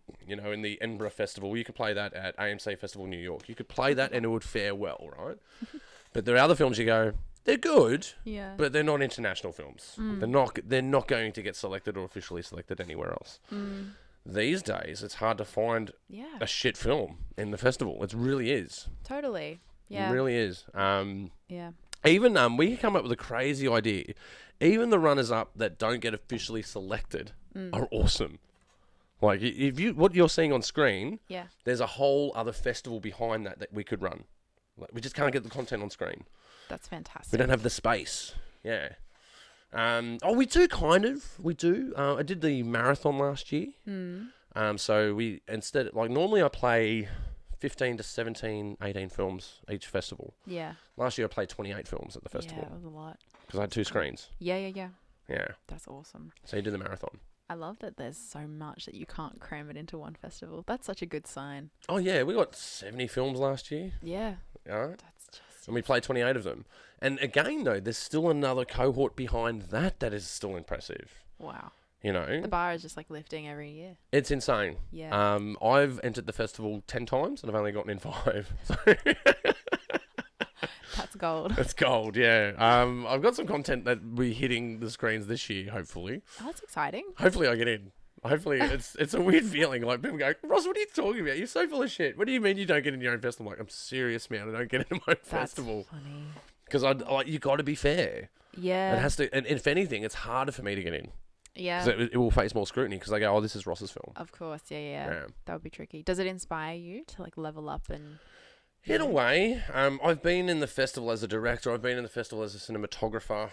the Edinburgh Festival. You could play that at AMC Festival New York. You could play that and it would fare well, right? But there are other films you go, they're good, but they're not international films. They're not going to get selected or officially selected anywhere else. These days, it's hard to find a shit film in the festival. It really is. Totally. Yeah. It really is. Yeah. Even we come up with a crazy idea. Even the runners-up that don't get officially selected are awesome. Like, what you're seeing on screen, there's a whole other festival behind that we could run. Like, we just can't get the content on screen. That's fantastic. We don't have the space. Yeah. We do kind of. We do. I did the marathon last year. So we instead, like, normally I play 15 to 17, 18 films each festival. Yeah. Last year I played 28 films at the festival. Yeah, that was a lot. Because I had 2 screens. Yeah. Yeah. That's awesome. So you did the marathon. I love that there's so much that you can't cram it into one festival. That's such a good sign. Oh yeah, we got 70 films last year. Yeah. Yeah. That's just... And we played 28 of them. And again, though, there's still another cohort behind that is still impressive. Wow. You know? The bar is just like lifting every year. It's insane. Yeah. I've entered the festival 10 times and I've only gotten in 5. So That's gold. That's gold, yeah. I've got some content that we're hitting the screens this year, hopefully. Oh, that's exciting. Hopefully I get in. Hopefully it's a weird feeling. Like, people go, Ross, what are you talking about? You're so full of shit. What do you mean you don't get in your own festival? I'm like, I'm serious, man. I don't get in my own festival. That's funny. Because you got to be fair. Yeah. It has to, and if anything, it's harder for me to get in. Yeah. So it will face more scrutiny because they go, oh, this is Ross's film. Of course, yeah. That would be tricky. Does it inspire you to like level up and... In a way, I've been in the festival as a director. I've been in the festival as a cinematographer.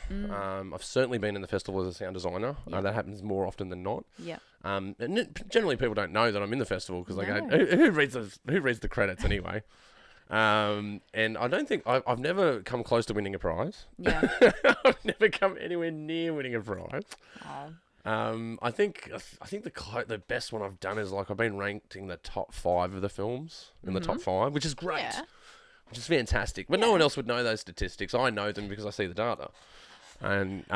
I've certainly been in the festival as a sound designer. That happens more often than not. Yeah. And generally, people don't know that I'm in the festival because they go, "Who reads the credits anyway?" And I don't think I've never come close to winning a prize. Yeah. I've never come anywhere near winning a prize. Oh. I think the best one I've done is like I've been ranked in the top 5 of the films in the top 5, which is great, which is fantastic. But no one else would know those statistics. I know them because I see the data, and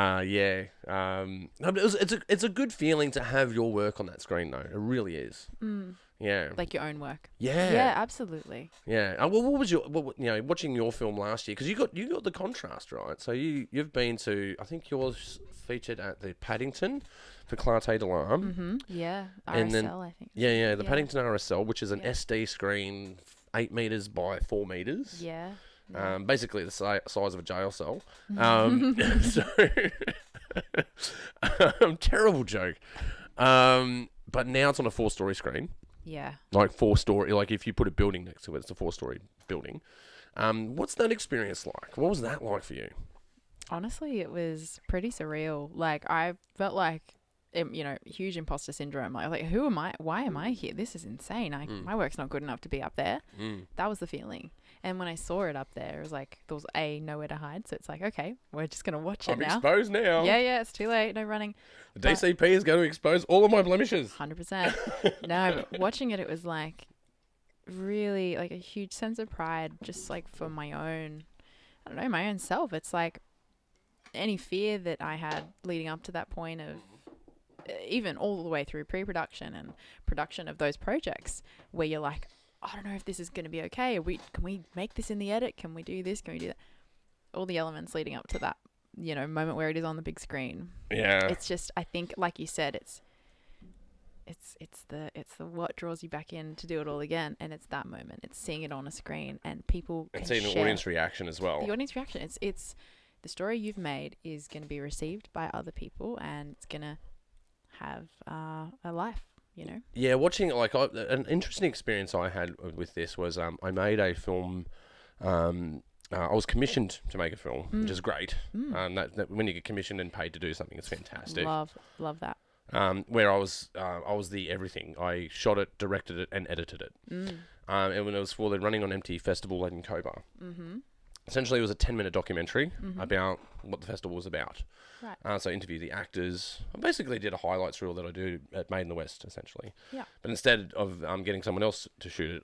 it's a good feeling to have your work on that screen though. It really is. Yeah, like your own work. Yeah, absolutely. Yeah. Well, what was watching your film last year? Because you got the contrast right. So you've been to, I think yours featured at the Paddington for Clarté d'Alarm. Yeah, RSL, and then, I think. Yeah, the Paddington RSL, which is an SD screen, 8 meters by 4 meters. Yeah. Basically the size of a jail cell. Terrible joke. But now it's on a 4-story screen. Yeah. Like 4-story, like if you put a building next to it, it's a 4-story building. What's that experience like? What was that like for you? Honestly, it was pretty surreal. Like, I felt like, huge imposter syndrome. Like, who am I? Why am I here? This is insane. My work's not good enough to be up there. That was the feeling. And when I saw it up there, it was like there was nowhere to hide. So it's like, okay, we're just gonna watch it I'm now. exposed now. Yeah, it's too late. No running. The DCP is going to expose all of my blemishes. 100%. No, but watching it, it was like really like a huge sense of pride, just like for my own, I don't know, my own self. It's like any fear that I had leading up to that point of even all the way through pre-production and production of those projects where you're like, I don't know if this is going to be okay. Can we make this in the edit? Can we do this? Can we do that? All the elements leading up to that, moment where it is on the big screen. Yeah. It's just, I think, like you said, it's the what draws you back in to do it all again, and it's that moment. It's seeing it on a screen and people And can seeing the share audience reaction as well. the audience reaction. It's the story you've made is going to be received by other people, and it's going to have a life. Yeah, watching an interesting experience I had with this was I made a film. I was commissioned to make a film, which is great. That when you get commissioned and paid to do something, it's fantastic. Love that. Where I was the everything. I shot it, directed it, and edited it. And when it was for the Running on Empty festival in Cobar. Essentially, it was a 10-minute documentary about what the festival was about. Right. So I interviewed the actors. I basically did a highlights reel that I do at Made in the West, essentially. Yeah. But instead of getting someone else to shoot it,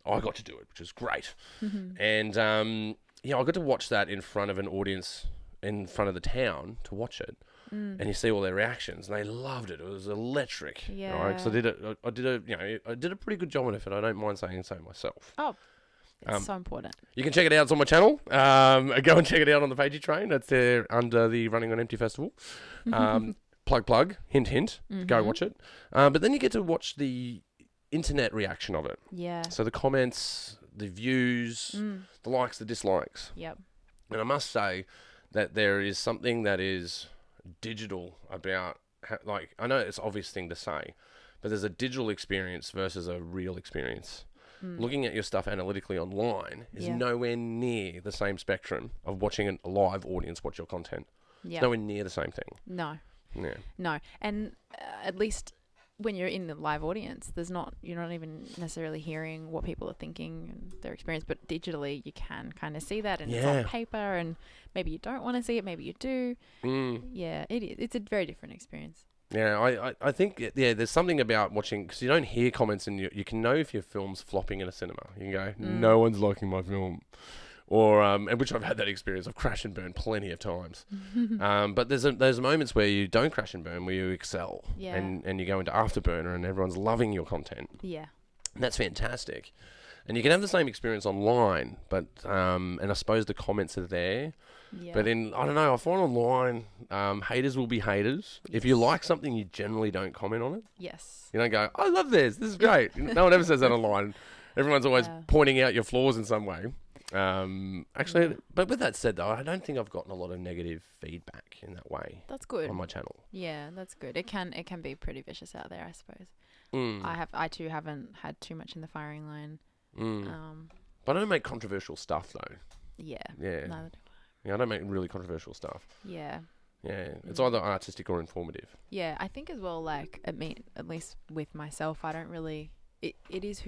I got to do it, which was great. And I got to watch that in front of an audience in front of the town to watch it. And you see all their reactions, and they loved it. It was electric. Yeah. Right? Because I did a pretty good job on it, and I don't mind saying so myself. Oh, it's so important. You can check it out. It's on my channel. Go and check it out on the Pagey train. That's there under the Running on Empty festival. Plug. Hint, hint. Go watch it. But then you get to watch the internet reaction of it. Yeah. So the comments, the views, the likes, the dislikes. Yep. And I must say that there is something that is digital about, I know it's an obvious thing to say, but there's a digital experience versus a real experience. Looking at your stuff analytically online is nowhere near the same spectrum of watching a live audience watch your content. Yeah. It's nowhere near the same thing. No. Yeah. No. And at least when you're in the live audience, you're not even necessarily hearing what people are thinking and their experience, but digitally you can kind of see that, and it's on paper, and maybe you don't want to see it, maybe you do. Yeah, it is. It's a very different experience. Yeah, I think, there's something about watching, because you don't hear comments, and you can know if your film's flopping in a cinema. You can go, no one's liking my film. Or, and which I've had that experience. I've crashed and burned plenty of times. But there's moments where you don't crash and burn, where you excel. Yeah. And you go into afterburner and everyone's loving your content. Yeah. And that's fantastic. And you can have the same experience online, but, and I suppose the comments are there. Yeah. But I don't know, I find online, haters will be haters. If you like something, you generally don't comment on it. Yes. You don't go, I love this is great. No one ever says that online. Everyone's always pointing out your flaws in some way. Actually, but with that said, though, I don't think I've gotten a lot of negative feedback in that way. That's good. On my channel. Yeah, that's good. It can be pretty vicious out there, I suppose. I too haven't had too much in the firing line. But I don't make controversial stuff, though. Yeah. Yeah. Neither do Yeah, I don't make really controversial stuff. Yeah. Yeah, it's either artistic or informative. Yeah, I think as well, like, at least with myself, I don't really... It is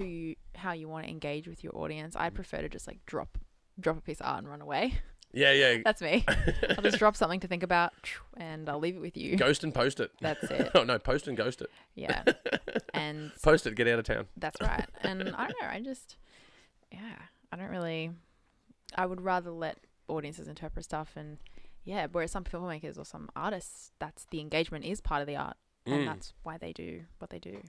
how you want to engage with your audience. I'd prefer to just, like, drop a piece of art and run away. Yeah. That's me. I'll just drop something to think about, and I'll leave it with you. Ghost and post it. That's it. Oh, no, post and ghost it. Yeah. And... Post it, get out of town. That's right. And I don't know, I don't really... I would rather let audiences interpret stuff, and whereas some filmmakers or some artists, that's the engagement is part of the art, and that's why they do what they do.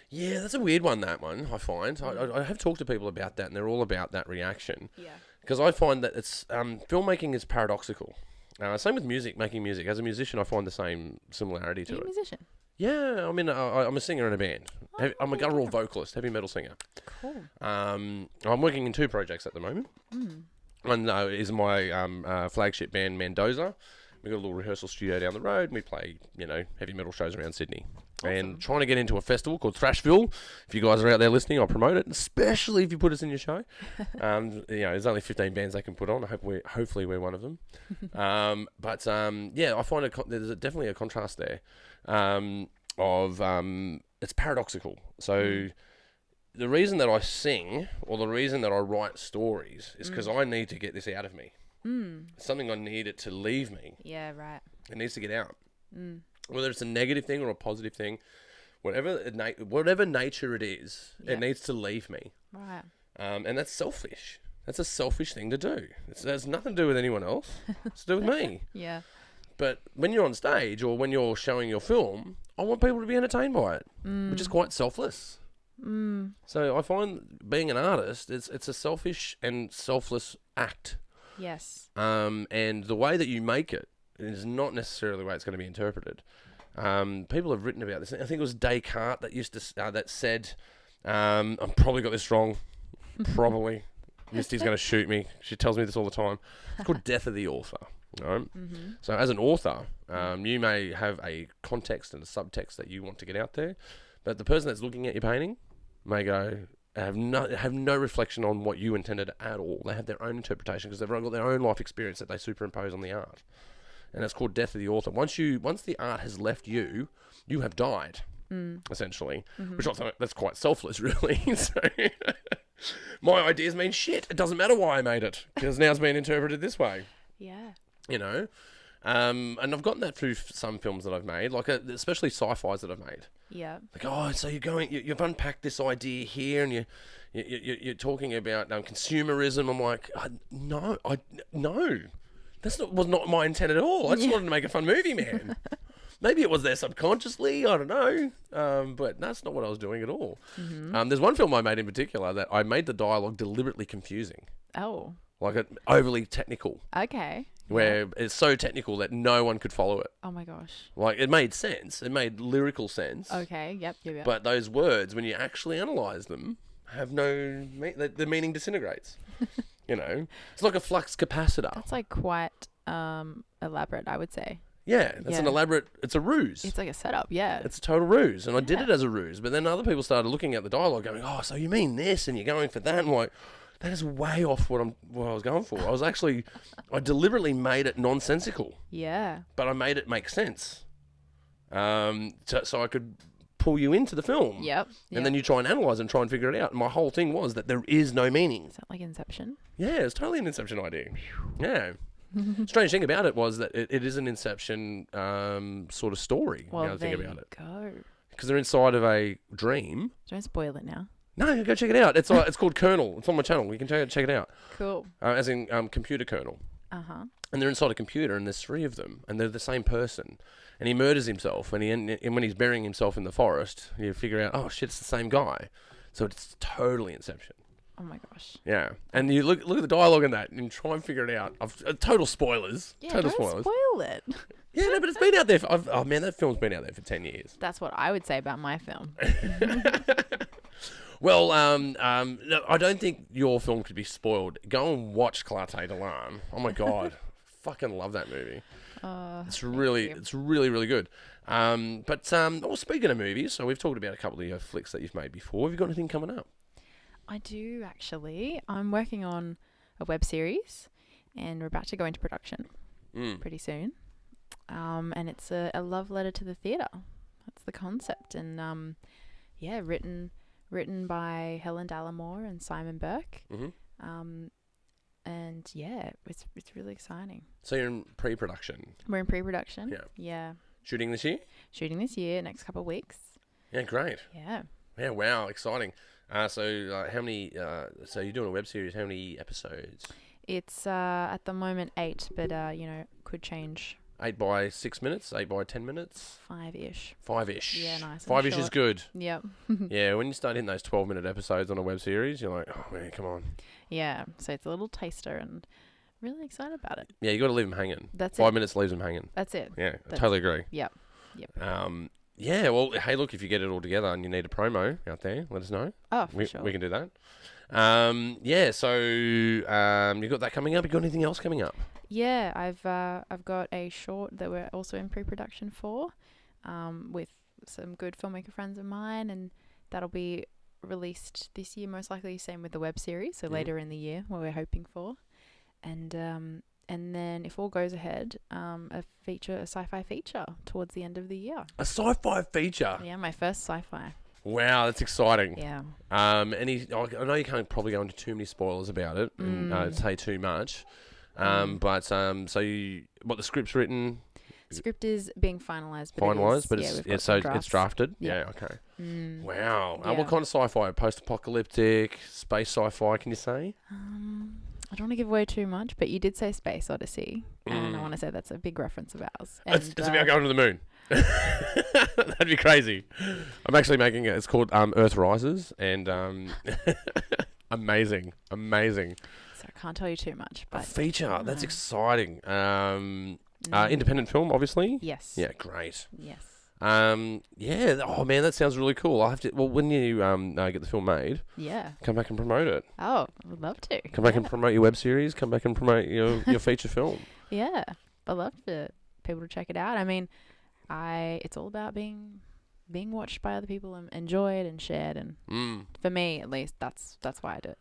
Yeah, that's a weird one, that one, I find. I have talked to people about that, and they're all about that reaction. Yeah. Because I find that it's filmmaking is paradoxical. Same with making music. As a musician, I find the same similarity to it. Are you a musician? Yeah, I'm a singer in a band. I'm a guttural vocalist, heavy metal singer. Cool. I'm working in 2 projects at the moment. One is my flagship band, Mendoza. We've got a little rehearsal studio down the road, and we play, heavy metal shows around Sydney. Awesome. And trying to get into a festival called Thrashville. If you guys are out there listening, I'll promote it, especially if you put us in your show. There's only 15 bands they can put on. Hopefully we're one of them. I find there's definitely a contrast there of it's paradoxical. So the reason that I sing or the reason that I write stories is because I need to get this out of me. It's something I need it to leave me. Yeah, right. It needs to get out. Whether it's a negative thing or a positive thing, whatever nature it is, it needs to leave me. Right. And that's selfish. That's a selfish thing to do. It has nothing to do with anyone else. It's to do with me. Yeah. But when you're on stage or when you're showing your film, I want people to be entertained by it, which is quite selfless. So I find being an artist, it's a selfish and selfless act. Yes. And the way that you make it is not necessarily the way it's going to be interpreted. People have written about this. I think it was Descartes that said, I've probably got this wrong, probably. Misty's going to shoot me. She tells me this all the time. It's called death of the author. Right? So as an author, you may have a context and a subtext that you want to get out there, but the person that's looking at your painting may have no reflection on what you intended at all. They have their own interpretation because they've got their own life experience that they superimpose on the art, and it's called death of the author. Once the art has left you, you have died, essentially. Which I thought that's quite selfless, really. So my ideas mean shit. It doesn't matter why I made it because now it's been interpreted this way. Yeah. You know, and I've gotten that through some films that I've made, like especially sci-fis that I've made. Yeah. Like, oh, so you've unpacked this idea here, and you're talking about consumerism. I'm like, no, was not my intent at all. I just wanted to make a fun movie, man. Maybe it was there subconsciously. I don't know, but that's not what I was doing at all. There's one film I made in particular that I made the dialogue deliberately confusing. Oh. Like overly technical. Okay. Where it's so technical that no one could follow it. Oh my gosh. Like, it made sense. It made lyrical sense. Okay, yep. But those words, when you actually analyse them, have no... the meaning disintegrates. You know? It's like a flux capacitor. That's like quite elaborate, I would say. Yeah, that's an elaborate... It's a ruse. It's like a setup, yeah. It's a total ruse. And I did it as a ruse. But then other people started looking at the dialogue going, oh, so you mean this and you're going for that? And I'm like... That is way off what I was going for. I deliberately made it nonsensical. Yeah. But I made it make sense. So I could pull you into the film. Yep. And then you try and analyse and try and figure it out. And my whole thing was that there is no meaning. Is that like Inception? Yeah, it's totally an Inception idea. Yeah. Strange thing about it was that it is an Inception sort of story. Well, now to think about it. Go. Because they're inside of a dream. Don't spoil it now. No, go check it out. It's called Kernel. It's on my channel. You can check it out. Cool. As in computer kernel. Uh-huh. And they're inside a computer, and there's three of them, and they're the same person. And he murders himself, and when he's burying himself in the forest, you figure out, oh shit, it's the same guy. So it's totally Inception. Oh my gosh. Yeah, and you look at the dialogue in that, and try and figure it out. Total spoilers. Yeah, total don't spoil it. Yeah, no, but it's been out there. Oh man, that film's been out there for 10 years. That's what I would say about my film. Well, no, I don't think your film could be spoiled. Go and watch Clarté de Lune. Oh my god, fucking love that movie. It's really, really good. Speaking of movies, so we've talked about a couple of your flicks that you've made before. Have you got anything coming up? I do actually. I'm working on a web series, and we're about to go into production pretty soon. And it's a love letter to the theatre. That's the concept, and written by Helen Dallimore and Simon Burke. And yeah, it's really exciting. So you're in pre-production? We're in pre-production. Yeah. Yeah. Shooting this year? Shooting this year, next couple of weeks. Yeah, great. Yeah. Yeah, wow, exciting. So how many, so you're doing a web series, how many episodes? It's at the moment 8, but could change. 8 by 6 minutes, 8 by 10 minutes? 5-ish. 5-ish. Yeah, nice. 5-ish is good. Yep. Yeah, when you start hitting those 12-minute episodes on a web series, you're like, oh man, come on. Yeah, so it's a little taster and really excited about it. Yeah, you got to leave them hanging. That's 5 minutes leaves them hanging. That's it. Yeah, I totally agree. Yep. Yeah, well, hey, look, if you get it all together and you need a promo out there, let us know. Oh, for sure. We can do that. So you got that coming up. You got anything else coming up? Yeah, I've got a short that we're also in pre-production for, with some good filmmaker friends of mine, and that'll be released this year, most likely. Same with the web series, so later in the year, what we're hoping for, and then if all goes ahead, a sci-fi feature towards the end of the year. A sci-fi feature? Yeah, my first sci-fi. Wow, that's exciting. Yeah. I know you can't probably go into too many spoilers about it and say too much. But the script's written? Script is being finalised. It's drafted. Yeah. Okay. Wow. Yeah. What kind of sci-fi? Post-apocalyptic, space sci-fi? Can you say? I don't want to give away too much, but you did say Space Odyssey, and I want to say that's a big reference of ours. It's about going to the moon. That'd be crazy. I'm actually making it. It's called Earth Rises, and amazing. So I can't tell you too much. But a feature. That's exciting. Independent film, obviously. Yes. Yeah, great. Yes. Yeah. Oh man, that sounds really cool. I'll have to. Well, when you get the film made, Yeah. come back and promote it. Oh, I would love to. Come back and promote your web series. Come back and promote your feature film. Yeah, I'd love for people to check it out. I mean, it's all about being watched by other people and enjoyed and shared, and for me at least, that's why I do it.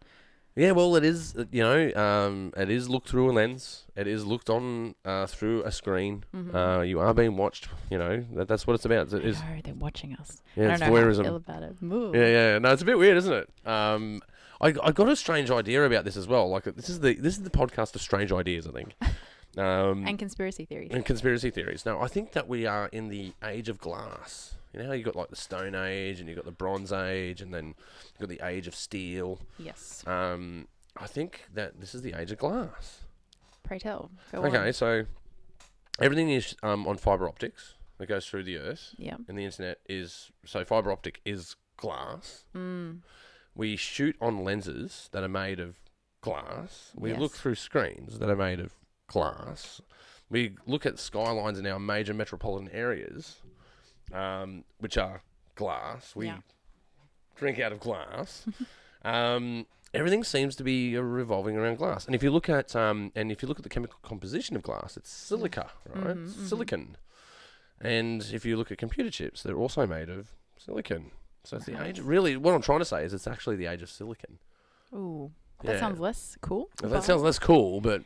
Yeah, well, it is. It is looked through a lens. It is looked on through a screen. You are being watched. That's what it's about. I know, they're watching us. Yeah, I don't know voyeurism. how I feel about it. Moo. Yeah. No, it's a bit weird, isn't it? I got a strange idea about this as well. Like this is the podcast of strange ideas, I think. And conspiracy theories. Now, I think that we are in the age of glass. You know how you got like the Stone Age and you got the Bronze Age and then you got the Age of Steel. Yes. I think that this is the age of glass. Pray tell. Go Okay, on. so everything is on fibre optics that goes through the earth. Yeah. And the internet is fibre optic is glass. We shoot on lenses that are made of glass. We look through screens that are made of glass. We look at skylines in our major metropolitan areas, which are glass. We drink out of glass. Everything seems to be revolving around glass. And if you look at the chemical composition of glass, it's silica, right? Silicon. And if you look at computer chips, they're also made of silicon. So it's the age. Really, what I'm trying to say is it's actually the age of silicon. Ooh, that sounds less cool. Well, that sounds less cool, but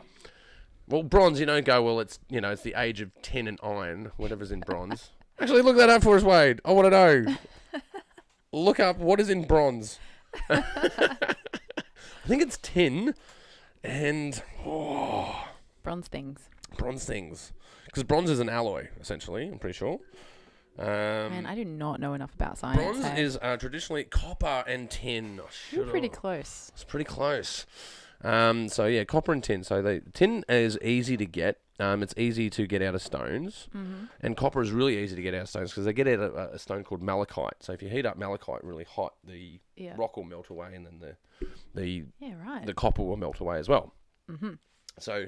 bronze. You don't go. Well, it's it's the age of tin and iron, whatever's in bronze. Actually, look that up for us, Wade. I want to know. Look up what is in bronze. I think it's tin and bronze things. Because bronze is an alloy, essentially. I'm pretty sure. Man, I do not know enough about science. Bronze is traditionally copper and tin. You're pretty close. It's pretty close. Copper and tin. So tin is easy to get. It's easy to get out of stones, and copper is really easy to get out of stones because they get out of a stone called malachite. So if you heat up malachite really hot, the rock will melt away, and then the copper will melt away as well. So,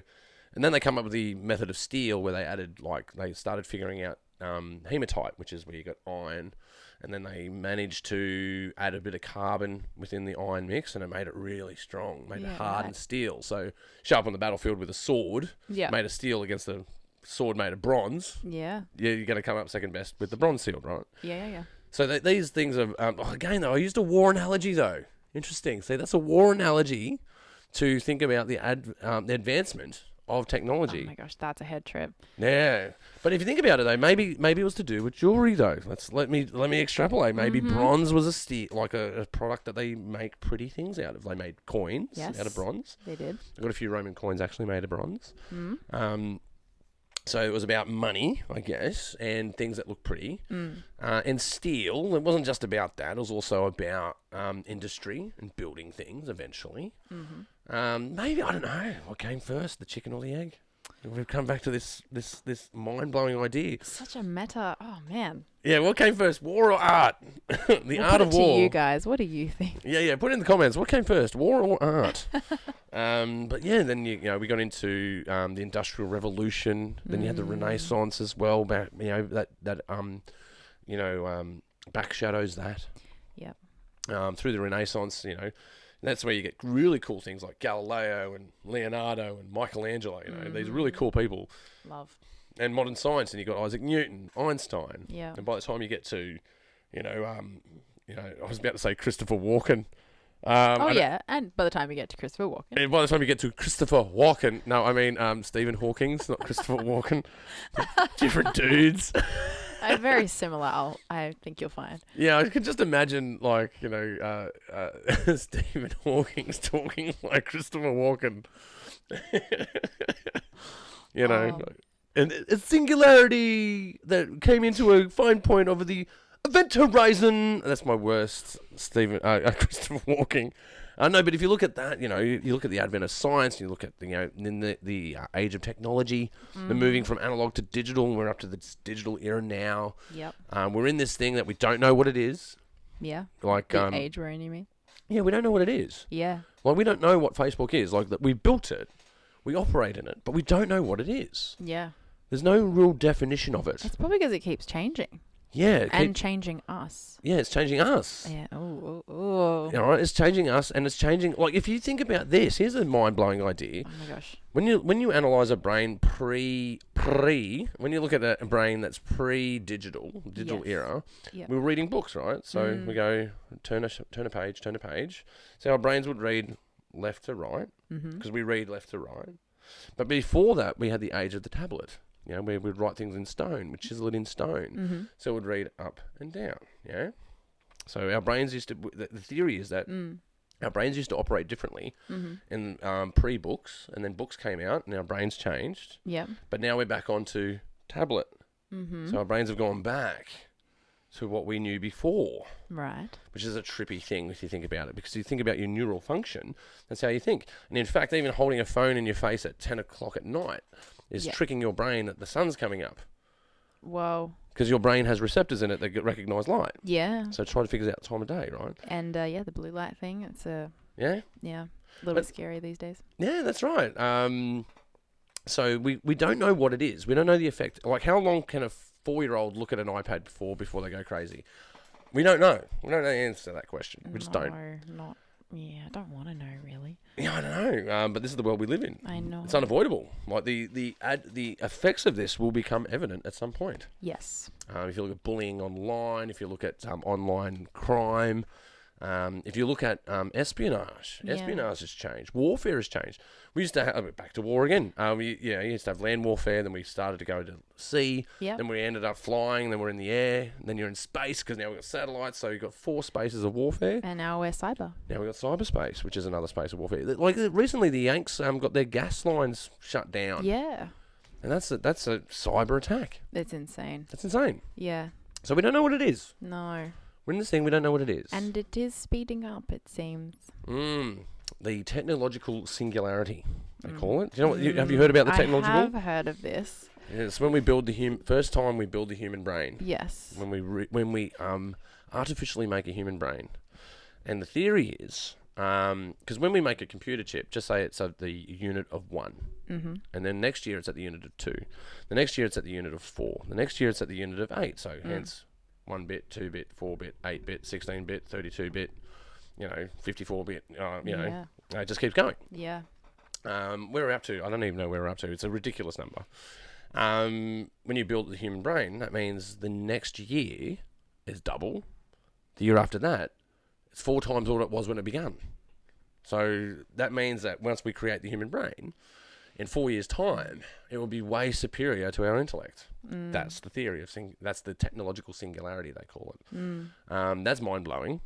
and then they come up with the method of steel where they started figuring out hematite, which is where you got iron, and then they managed to add a bit of carbon within the iron mix, and it made it really strong, made it hardened steel. So show up on the battlefield with a sword made of steel against a sword made of bronze. Yeah, you're going to come up second best with the bronze shield, right? Yeah. So these things are again though. I used a war analogy though. Interesting. See, that's a war analogy to think about the advancement of technology. Oh my gosh, that's a head trip. Yeah, but if you think about it though, maybe it was to do with jewelry though. Let me extrapolate. Maybe bronze was a product that they make pretty things out of. They made coins out of bronze. They did. I've got a few Roman coins actually made of bronze. So it was about money, I guess, and things that look pretty. And steel, it wasn't just about that. It was also about industry and building things eventually. Maybe, I don't know, what came first, the chicken or the egg? We've come back to this mind-blowing idea. Such a meta. Oh, man. Yeah, what came first, war or art? The art of war. To you guys, what do you think? Yeah, put it in the comments. What came first, war or art? But yeah, then we got into the Industrial Revolution. Then you had the Renaissance as well. Back, back shadows that. Yep. Through the Renaissance, that's where you get really cool things like Galileo and Leonardo and Michelangelo. These really cool people. Love. And modern science, and you got Isaac Newton, Einstein. Yeah. And by the time you get to, I was about to say Christopher Walken. And by the time you get to Christopher Walken. And by the time you get to Christopher Walken, no, I mean Stephen Hawking's, not Christopher Walken. Different dudes. Very similar. I think you'll find. Yeah, I could just imagine, like, Stephen Hawking's talking like Christopher Walken. Oh. And a singularity that came into a fine point over the event horizon. That's my worst, Christopher Walken. No, but if you look at that, you look at the advent of science, you look at in the age of technology, the moving from analog to digital, and we're up to this digital era now. Yep. We're in this thing that we don't know what it is. Yeah. Like The age we're in, you mean? Yeah, we don't know what it is. Yeah. Like, we don't know what Facebook is. Like, that we built it, we operate in it, but we don't know what it is. Yeah. There's no real definition of it. It's probably because it keeps changing. Yeah. And changing us. Yeah, it's changing us. Yeah. Oh. All right, it's changing us, and it's changing. Like, if you think about this, here's a mind-blowing idea. Oh my gosh. When you analyze a brain when you look at a brain that's digital Yes. era, Yep. we were reading books, right? So we go turn a page. So our brains would read left to right because we read left to right. But before that, we had the age of the tablet. Where we'd write things in stone, we'd chisel it in stone. So it would read up and down, So our brains used to, the theory is that our brains used to operate differently in pre-books, and then books came out, and our brains changed. Yep. But now we're back onto tablet. So our brains have gone back to what we knew before. Right. Which is a trippy thing if you think about it, because you think about your neural function, that's how you think. And in fact, even holding a phone in your face at 10 o'clock at night is tricking your brain that the sun's coming up. Whoa. Because your brain has receptors in it that recognise light. Yeah. So try to figure out the time of day, right? And the blue light thing, it's a little bit scary these days. Yeah, that's right. So we don't know what it is. We don't know the effect. Like, how long can a 4-year-old look at an iPad before they go crazy? We don't know. We don't know the answer to that question. We just don't. I don't want to know, really. Yeah, I don't know. But this is the world we live in. I know. It's unavoidable. Like, the effects of this will become evident at some point. Yes. If you look at bullying online, if you look at online crime, if you look at espionage has changed. Warfare has changed. We used to have, back to war again. We used to have land warfare, then we started to go to sea, then we ended up flying, then we're in the air, then you're in space, because now we've got satellites, so you've got 4 spaces of warfare. And now we're cyber. Now we've got cyberspace, which is another space of warfare. Like, recently the Yanks got their gas lines shut down. Yeah. And that's a cyber attack. It's insane. That's insane. Yeah. So we don't know what it is. No. We're in this thing, we don't know what it is. And it is speeding up, it seems. The technological singularity, they call it. Do you know what? Have you heard about the technological? I have heard of this. Yeah, it's when we build first time we build the human brain. Yes. When we artificially make a human brain, and the theory is because when we make a computer chip, just say it's at the unit of 1, and then next year it's at the unit of 2, the next year it's at the unit of 4, the next year it's at the unit of 8. So hence 1 bit, 2 bit, 4 bit, 8 bit, 16 bit, 32 bit, 54 bit. It just keeps going. Yeah. Where we're up to, I don't even know where we're up to. It's a ridiculous number. When you build the human brain, that means the next year is double. The year after that, it's 4 times what it was when it began. So that means that once we create the human brain, in 4 years' time, it will be way superior to our intellect. That's the theory of that's the technological singularity, they call it. That's mind blowing.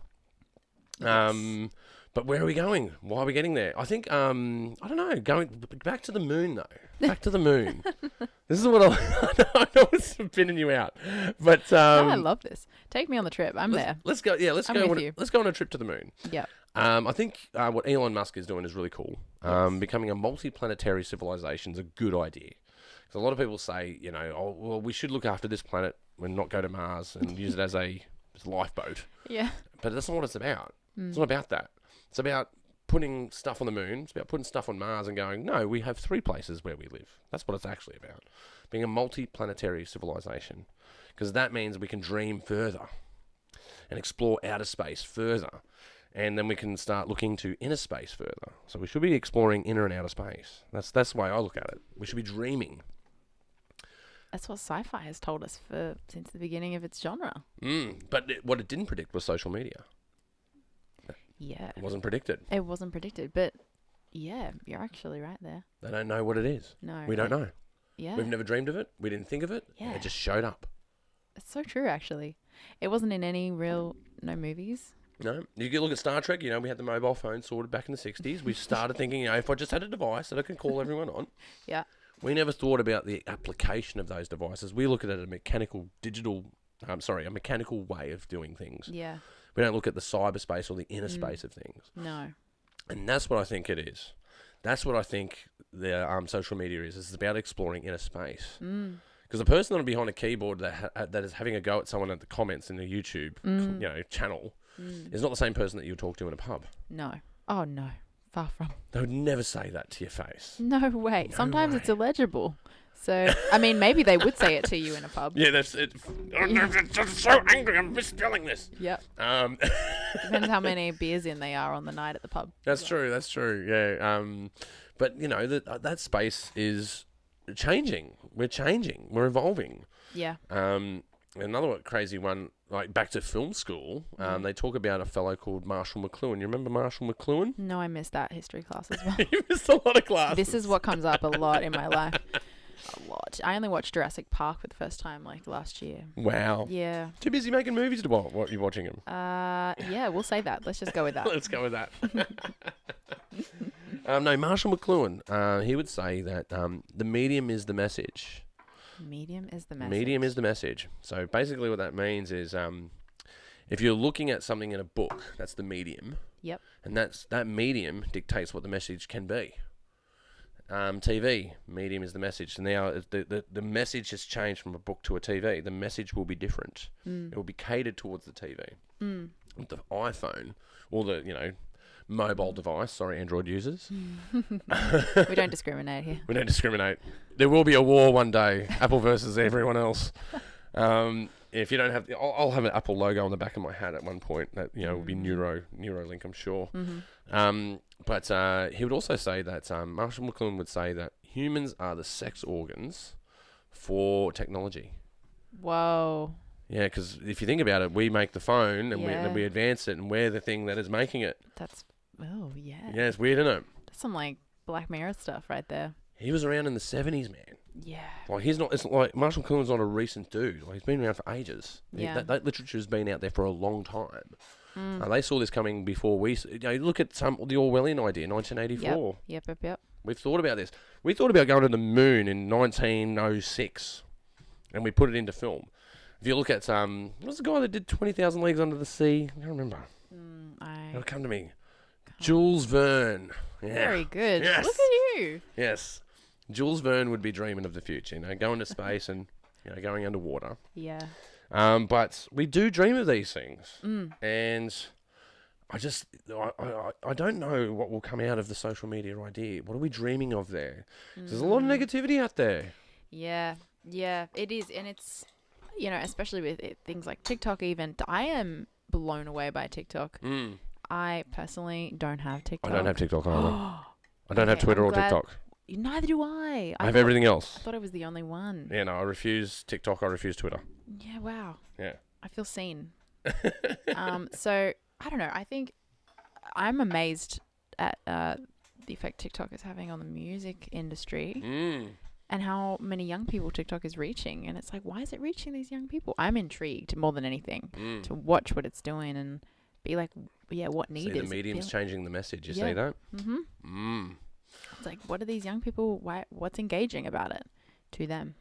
Yes. But where are we going? Why are we getting there? I think, I don't know, going back to the moon, though. Back to the moon. This is what I know it's spinning you out. But I love this. Take me on the trip. I'm there. Let's go. Yeah, let's go. Let's go on a trip to the moon. Yeah. I think what Elon Musk is doing is really cool. Becoming a multi-planetary civilization is a good idea. Because a lot of people say, we should look after this planet and not go to Mars and use it as a lifeboat. Yeah. But that's not what it's about. It's not about that. It's about putting stuff on the moon. It's about putting stuff on Mars and going, no, we have 3 places where we live. That's what it's actually about. Being a multi-planetary civilization. Because that means we can dream further and explore outer space further. And then we can start looking to inner space further. So we should be exploring inner and outer space. That's the way I look at it. We should be dreaming. That's what sci-fi has told us since the beginning of its genre. But what it didn't predict was social media. Yeah. It wasn't predicted. It wasn't predicted, but yeah, you're actually right there. They don't know what it is. No. We don't know. Yeah. We've never dreamed of it. We didn't think of it. Yeah. It just showed up. That's so true, actually. It wasn't in any no movies. No, you can look at Star Trek. You know, we had the mobile phone sorted back in the 60s. We started thinking, you know, if I just had a device that I can call everyone on. Yeah. We never thought about the application of those devices. We look at it as a mechanical way of doing things. Yeah. We don't look at the cyberspace or the inner space of things. No. And that's what I think it is. That's what I think the social media is. It's about exploring inner space. Because the person that'll be behind a keyboard that is having a go at someone at the comments in the YouTube channel is not the same person that you talk to in a pub. No. Oh, no. Far from. They would never say that to your face. No way. No Sometimes way. it's illegible. So, I mean, maybe they would say it to you in a pub. Yeah, that's it. I'm so angry. I'm misspelling this. Yep. Depends how many beers in they are on the night at the pub. That's true. That's true. Yeah. But you know that space is changing. We're changing. We're evolving. Yeah. Another crazy one, like back to film school. They talk about a fellow called Marshall Mcluhan. You remember Marshall Mcluhan? No, I missed that history class as well. You missed a lot of classes. This is what comes up a lot in my life. A lot. I only watched Jurassic Park for the first time like last year. Wow. Yeah. Too busy making movies to watch. What, you watching them? Yeah, we'll say that. Let's just go with that. Let's go with that. No, Marshall Mcluhan, he would say that the medium is the message. Medium is the message. Medium is the message. So basically what that means is if you're looking at something in a book, that's the medium. Yep. And that medium dictates what the message can be. TV, medium is the message. And now the message has changed from a book to a TV. The message will be different. It will be catered towards the TV. With the iPhone or the, mobile device, sorry, Android users. We don't discriminate here. We don't discriminate. There will be a war one day, Apple versus everyone else. If you don't have, I'll have an Apple logo on the back of my hat at one point. That will be Neuralink, I'm sure. But he would also say that Marshall McLuhan would say that humans are the sex organs for technology. Whoa. Yeah, because if you think about it, we make the phone and we advance it, and we're the thing that is making it. Yeah. Yeah, it's weird, isn't it? That's some like Black Mirror stuff right there. He was around in the 70s, man. Yeah. Like it's like Marshall McLuhan's not a recent dude. Like he's been around for ages. Yeah. That literature's been out there for a long time. They saw this coming before we. Look at the Orwellian idea, 1984. Yep. We've thought about this. We thought about going to the moon in 1906, and we put it into film. If you look at what's the guy that did 20,000 Leagues Under the Sea? I can't remember. It'll come to me. Jules Verne. Yeah. Very good. Yes. Look at you. Yes. Jules Verne would be dreaming of the future, going to space and going underwater. Yeah. But we do dream of these things, and I don't know what will come out of the social media idea. What are we dreaming of there? There's a lot of negativity out there. Yeah, it is, and it's especially with things like TikTok. Even I am blown away by TikTok. I personally don't have TikTok. I don't have TikTok either. I don't have Twitter or TikTok. Neither do I. I have everything else. I thought I was the only one. Yeah, no, I refuse TikTok. I refuse Twitter. Yeah, wow. Yeah. I feel seen. So, I don't know. I think I'm amazed at the effect TikTok is having on the music industry and how many young people TikTok is reaching. And it's like, why is it reaching these young people? I'm intrigued more than anything to watch what it's doing and be like, what need is the medium's changing the message. You Yeah. see that? It's like, what are these young people, what's engaging about it to them?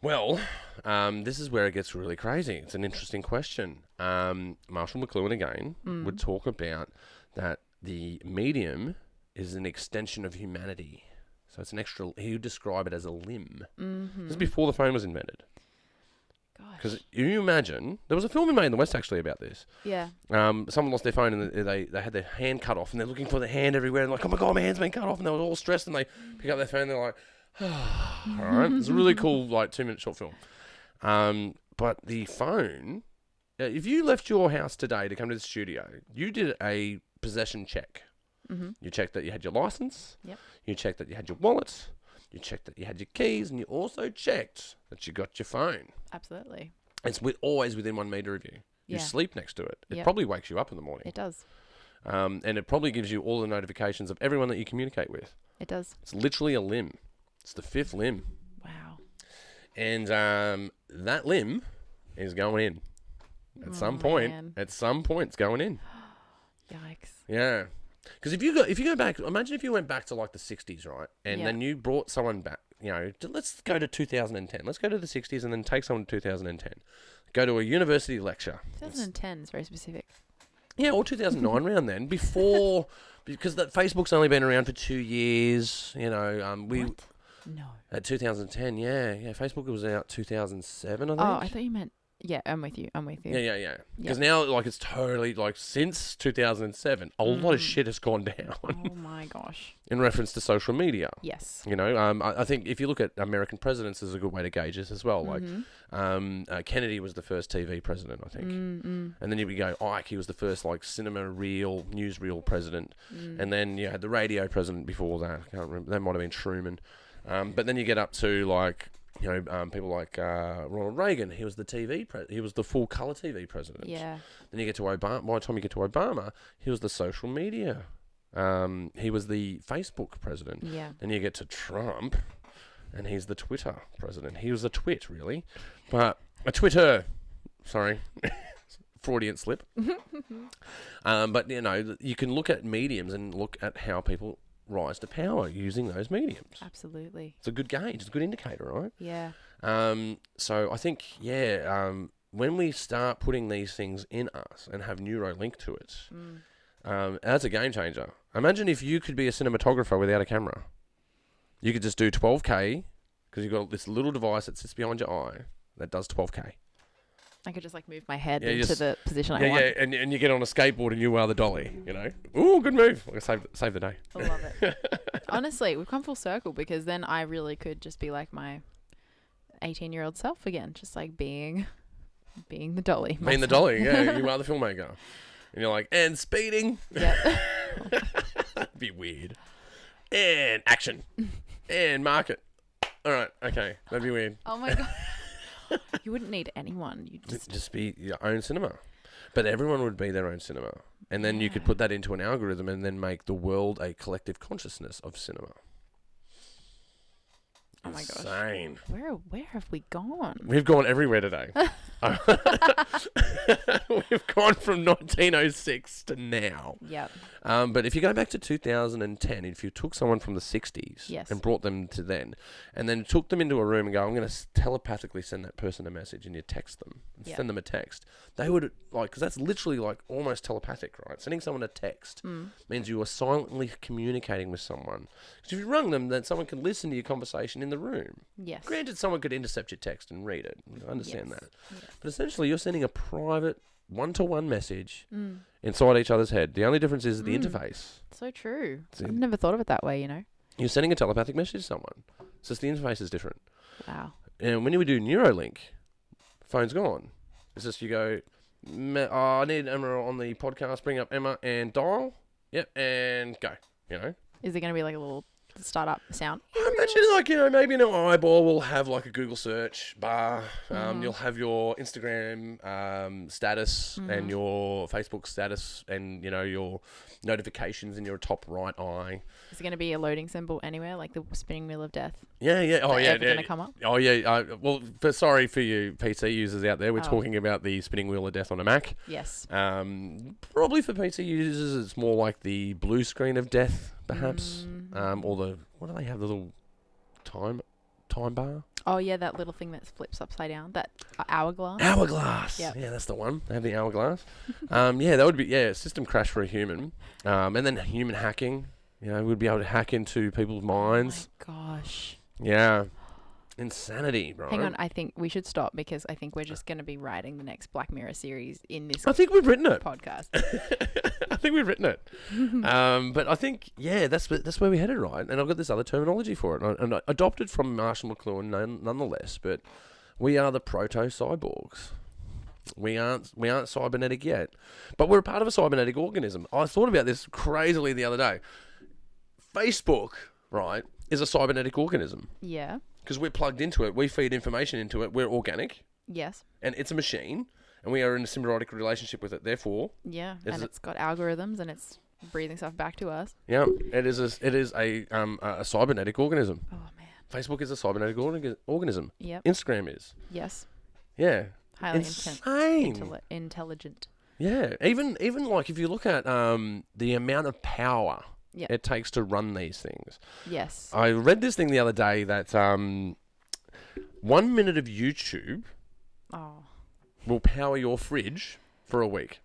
Well, this is where it gets really crazy. It's an interesting question. Marshall McLuhan again would talk about that the medium is an extension of humanity. So it's an extra, he would describe it as a limb. This is before the phone was invented. Because you imagine, there was a film made in the West actually about this. Yeah. Someone lost their phone and they had their hand cut off and they're looking for their hand everywhere and like, oh my God, my hand's been cut off, and they were all stressed and they pick up their phone and they're like, all right. It's a really cool 2-minute short film. But the phone, if you left your house today to come to the studio, you did a possession check. You checked that you had your license. Yep. You checked that you had your wallet. You checked that you had your keys, and you also checked that you got your phone. Absolutely. It's always within 1 meter of you. You Yeah. sleep next to it. It Yep. probably wakes you up in the morning. It does. And it probably gives you all the notifications of everyone that you communicate with. It does. It's literally a limb. It's the 5th limb. Wow. And that limb is going in. At Oh, some point. man. At some point, it's going in. Yikes. Yeah. Because if you go back, imagine if you went back to like the 60s, right? And Yeah. then you brought someone back, let's go to 2010. Let's go to the 60s and then take someone to 2010. Go to a university lecture. 2010 is very specific. Yeah, or 2009 around then, before, because that Facebook's only been around for 2 years, What? No. At 2010, yeah, Facebook was out 2007, I think. Oh, I thought you meant... Yeah, I'm with you. Yeah. Because now, like, it's totally, like, since 2007, a lot of shit has gone down Oh my gosh. in reference to social media. Yes. I think if you look at American presidents, is a good way to gauge this as well. Mm-hmm. Like, Kennedy was the first TV president, I think. Mm-hmm. And then you would go, Ike, he was the first, like, cinema reel, newsreel president. And then you had the radio president before that. I can't remember. That might have been Truman. But then you get up to, like... people like Ronald Reagan. He was the he was the full color TV president. Yeah. Then you get to Obama. By the time you get to Obama, he was the social media. He was the Facebook president. Yeah. Then you get to Trump, and he's the Twitter president. He was a twit, really, but a Twitter. Sorry, Freudian slip. But you can look at mediums and look at how people rise to power using those mediums. Absolutely. It's a good gauge. It's a good indicator, right? Yeah. So I think, when we start putting these things in us and have Neuralink to it, that's a game changer. Imagine if you could be a cinematographer without a camera. You could just do 12K because you've got this little device that sits behind your eye that does 12K. I could just like move my head Yeah, into the position I want. Yeah, and you get on a skateboard and you are the dolly, Ooh, good move. I'll save the day. I love it. Honestly, we've come full circle because then I really could just be like my 18-year-old self again, just like being the dolly. Being the dolly, yeah. You are the filmmaker. And you're like, and speeding. Yeah. That'd be weird. And action. And market. All right, okay. That'd be weird. Oh my God. You wouldn't need anyone. You'd Just be your own cinema. But everyone would be their own cinema. And then you could put that into an algorithm and then make the world a collective consciousness of cinema. Oh my gosh. Insane. Where have we gone? We've gone everywhere today. We've gone from 1906 to now. Yep. But if you go back to 2010, if you took someone from the 60s Yes. and brought them to then, and then took them into a room and go, I'm going to telepathically send that person a message, and you text them, and Yep. send them a text, they would, because that's literally like almost telepathic, right? Sending someone a text means you are silently communicating with someone. Because if you rung them, then someone can listen to your conversation in the room. Yes. Granted, someone could intercept your text and read it. I understand Yes. that. Yeah. But essentially, you're sending a private one-to-one message inside each other's head. The only difference is the interface. So true. See? I've never thought of it that way, You're sending a telepathic message to someone. It's just the interface is different. Wow. And when you do Neuralink, phone's gone. It's just you go, I need Emma on the podcast, bring up Emma and dial. Yep, and go. Is there going to be like a little startup sound? I imagine maybe in an eyeball we'll have like a Google search bar. You'll have your Instagram status and your Facebook status and your notifications in your top right eye. Is it going to be a loading symbol anywhere, like the spinning wheel of death? Yeah. Oh yeah. Going to come up? Oh yeah. Well, sorry for you PC users out there. We're talking about the spinning wheel of death on a Mac. Yes. Probably for PC users, it's more like the blue screen of death, perhaps. Or what do they have? The little time bar. Oh yeah, that little thing that flips upside down. That hourglass. Hourglass. Yep. Yeah, that's the one. They have the hourglass. That would be system crash for a human. And then human hacking. We'd be able to hack into people's minds. Oh my gosh. Yeah. Insanity, bro. Hang on, I think we should stop because I think we're just going to be writing the next Black Mirror series in this I think we've written it. podcast. I think we've written it. But I think, that's where we headed, right? And I've got this other terminology for it. And I adopted from Marshall Mcluhan nonetheless, but we are the proto-cyborgs. We aren't cybernetic yet. But we're a part of a cybernetic organism. I thought about this crazily the other day. Facebook, right, is a cybernetic organism. Yeah. Because we're plugged into it. We feed information into it. We're organic. Yes. And it's a machine. And we are in a symbiotic relationship with it. Therefore... Yeah. And it's got algorithms and it's breathing stuff back to us. Yeah. It is a cybernetic organism. Oh, man. Facebook is a cybernetic organism. Yep. Instagram is. Yes. Yeah. Highly insane. Intelligent. Yeah, even like if you look at the amount of power Yep. it takes to run these things. Yes. I read this thing the other day that 1 minute of YouTube Oh. will power your fridge for a week.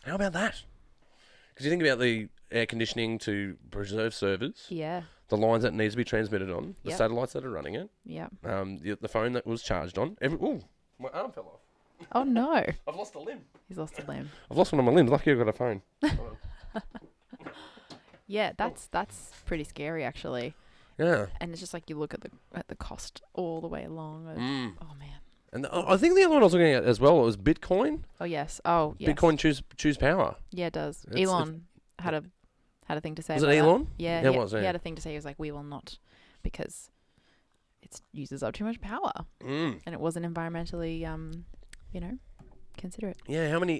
How about that? Because you think about the air conditioning to preserve servers, Yeah. the lines that need to be transmitted on, the Yep. satellites that are running it, Yeah. the phone that was charged on. My arm fell off. Oh no. I've lost a limb. He's lost a limb. I've lost one of my limbs. Lucky I've got a phone. Yeah, that's pretty scary actually. Yeah. And it's just like you look at the cost all the way along. Of, Oh man. And I think the other one I was looking at as well was Bitcoin. Oh yes. Oh yes. Bitcoin choose power. Yeah, it does. It's- Elon had a thing to say. Was it about that. Elon? Yeah. Yeah, it he, was, yeah. He had a thing to say. He was like, "We will not," because it uses up too much power, and it wasn't environmentally, considerate. Yeah. How many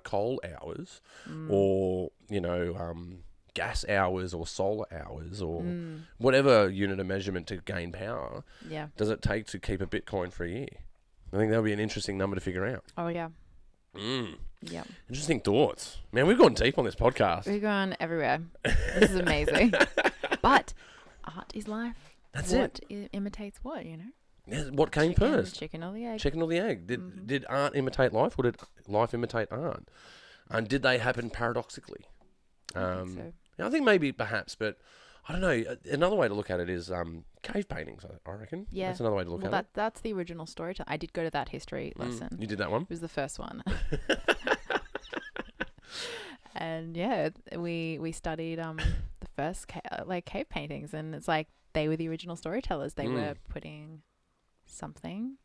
coal hours or gas hours or solar hours or whatever unit of measurement to gain power Yeah. does it take to keep a Bitcoin for a year? I think that would be an interesting number to figure out. Oh yeah. Yeah. Interesting thoughts. Man, we've gone deep on this podcast. We're going everywhere. This is amazing. But art is life. That's what imitates what, you know? Yeah, what came Chicken, first? Chicken or the egg. Chicken or the egg? Did art imitate life or did life imitate art? And did they happen paradoxically? I think so. I think maybe perhaps, but I don't know. Another way to look at it is cave paintings, I reckon. Yeah. That's another way to look at it. That's the original story. I did go to that history lesson. You did that one? It was the first one. And yeah, we studied the first cave paintings, and it's like they were the original storytellers. They were putting something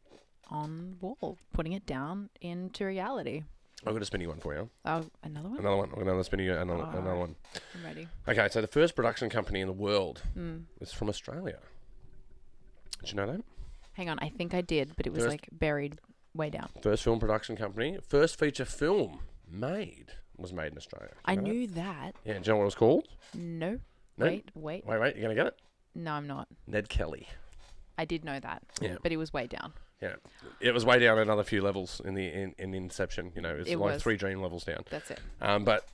on wall, putting it down into reality. I've got a spinny one for you. Oh, another one? Another one. I've got another spinny, another one. I'm ready. Okay, so the first production company in the world is from Australia. Did you know that? Hang on, I think I did, but it was First- buried way down. First film production company. First feature film was made in Australia. Did I you know knew that. that? Yeah, do you know what it was called? No. No? Wait. Wait, you're going to get it? No, I'm not. Ned Kelly. I did know that. Yeah. But it was way down. Yeah. It was way down another few levels in Inception. It's It like was. 3 dream levels down. That's it. But,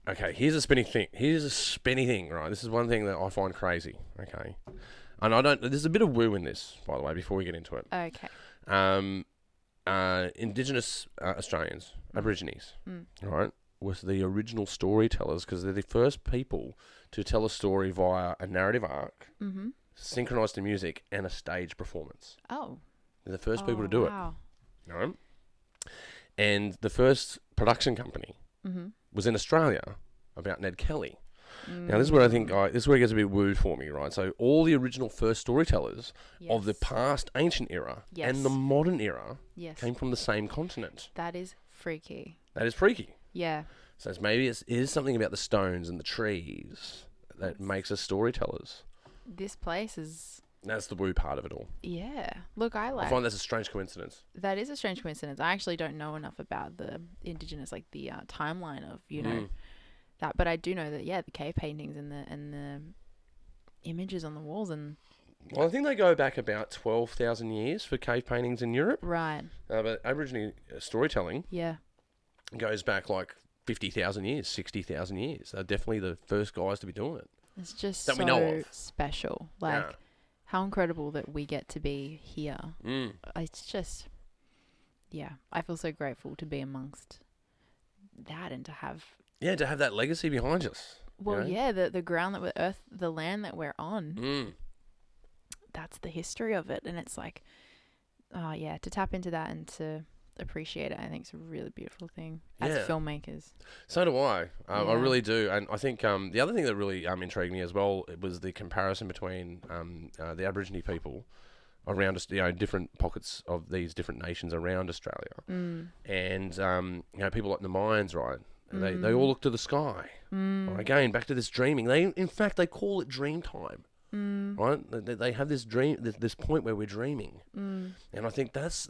okay, here's a spinny thing, right? This is one thing that I find crazy, okay? And there's a bit of woo in this, by the way, before we get into it. Okay. Indigenous Australians, Aborigines, right, was the original storytellers because they're the first people to tell a story via a narrative arc, synchronized to music, and a stage performance. Oh. They're the first people to do wow. it. Right? And the first production company was in Australia about Ned Kelly. Now, this is where I think this is where it gets a bit wooed for me, right? So all the original first storytellers of the past ancient era and the modern era came from the same continent. That is freaky. That is freaky. Yeah. So maybe it is something about the stones and the trees that makes us storytellers. This place is... That's the woo part of it all. Yeah. Look, I find that's a strange coincidence. That is a strange coincidence. I actually don't know enough about the Indigenous, like the timeline of, that. But I do know that, the cave paintings and the images on the walls and... Well, I think they go back about 12,000 years for cave paintings in Europe. Right. But Aboriginal storytelling goes back like 50,000 years, 60,000 years. They're definitely the first guys to be doing it. It's just that we know of. Special. Like, how incredible that we get to be here. It's just, I feel so grateful to be amongst that and to have... Yeah, to have that legacy behind us. Well, the ground that we're the land that we're on. That's the history of it, and it's like, to tap into that and to appreciate it, I think it's a really beautiful thing as filmmakers. So do I. I really do, and I think the other thing that really intrigued me as well was the comparison between the Aboriginal people around different pockets of these different nations around Australia, and people like the Mayans, right? They all look to the sky. Right? Again, back to this dreaming. In fact, they call it dream time. Right? They have this dream, this point where we're dreaming, and I think that's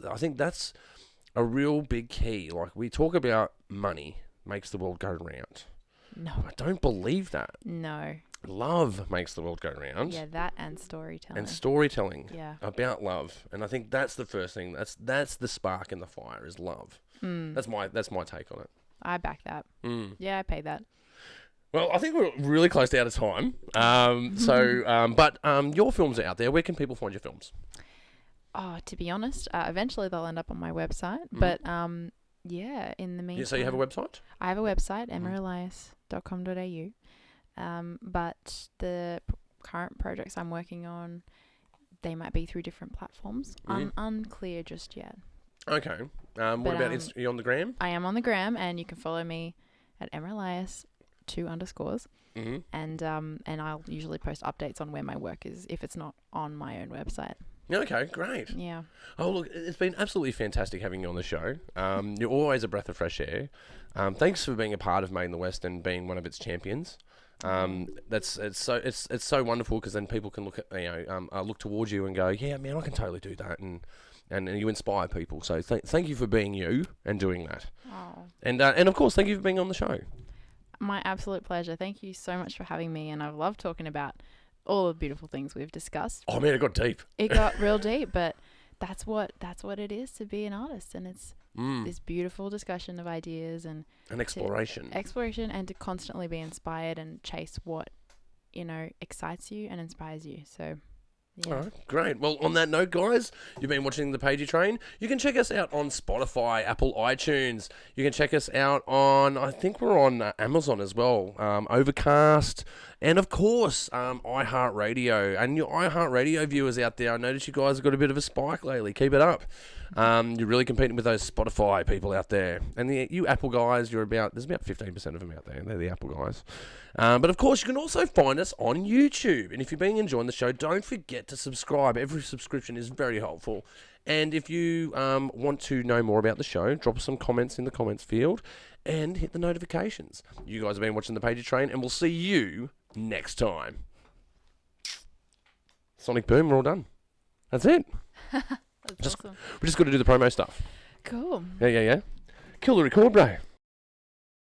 a real big key. Like, we talk about money makes the world go round. No, I don't believe that. No, Love makes the world go round. Yeah, that and storytelling. And storytelling Yeah. about love. And I think that's the first thing. That's the spark in the fire is love. That's my take on it. I back that. Yeah, I pay that. Well, I think we're really close to out of time. But your films are out there. Where can people find your films? Oh, to be honest, eventually they'll end up on my website. But yeah, in the meantime. So you have a website? I have a website, emmaelias.com.au. But the current projects I'm working on, they might be through different platforms. Unclear just yet. Okay. What about are you on the gram? I am on the gram, and you can follow me at emmaelias 2_. And I'll usually post updates on where my work is if it's not on my own website. Okay, great. Yeah. Oh, look, it's been absolutely fantastic having you on the show. You're always a breath of fresh air. Thanks for being a part of Made in the West and being one of its champions. It's so wonderful because then people can look at look towards you and go, yeah, man, I can totally do that, and you inspire people. So thank you for being you and doing that. Oh. And of course, thank you for being on the show. My absolute pleasure. Thank you so much for having me, and I've loved talking about all the beautiful things we've discussed. Oh man, it got deep. It got real deep, but that's what it is to be an artist, and it's this beautiful discussion of ideas and exploration. And to constantly be inspired and chase what excites you and inspires you. So. Yeah. All right, great. Well, on that note, guys, you've been watching The Pagey Train. You can check us out on Spotify, Apple iTunes. You can check us out on, I think we're on Amazon as well, Overcast, and of course, iHeartRadio. And your iHeartRadio viewers out there, I noticed you guys have got a bit of a spike lately. Keep it up. You're really competing with those Spotify people out there. And you Apple guys, there's about 15% of them out there. They're the Apple guys. But of course, you can also find us on YouTube. And if you've been enjoying the show, don't forget to subscribe. Every subscription is very helpful. And if you want to know more about the show, drop us some comments in the comments field and hit the notifications. You guys have been watching The Pagey Train, and we'll see you next time. Sonic boom, we're all done. That's it. That's awesome. We just got to do the promo stuff. Cool. Yeah. Kill the record, bro.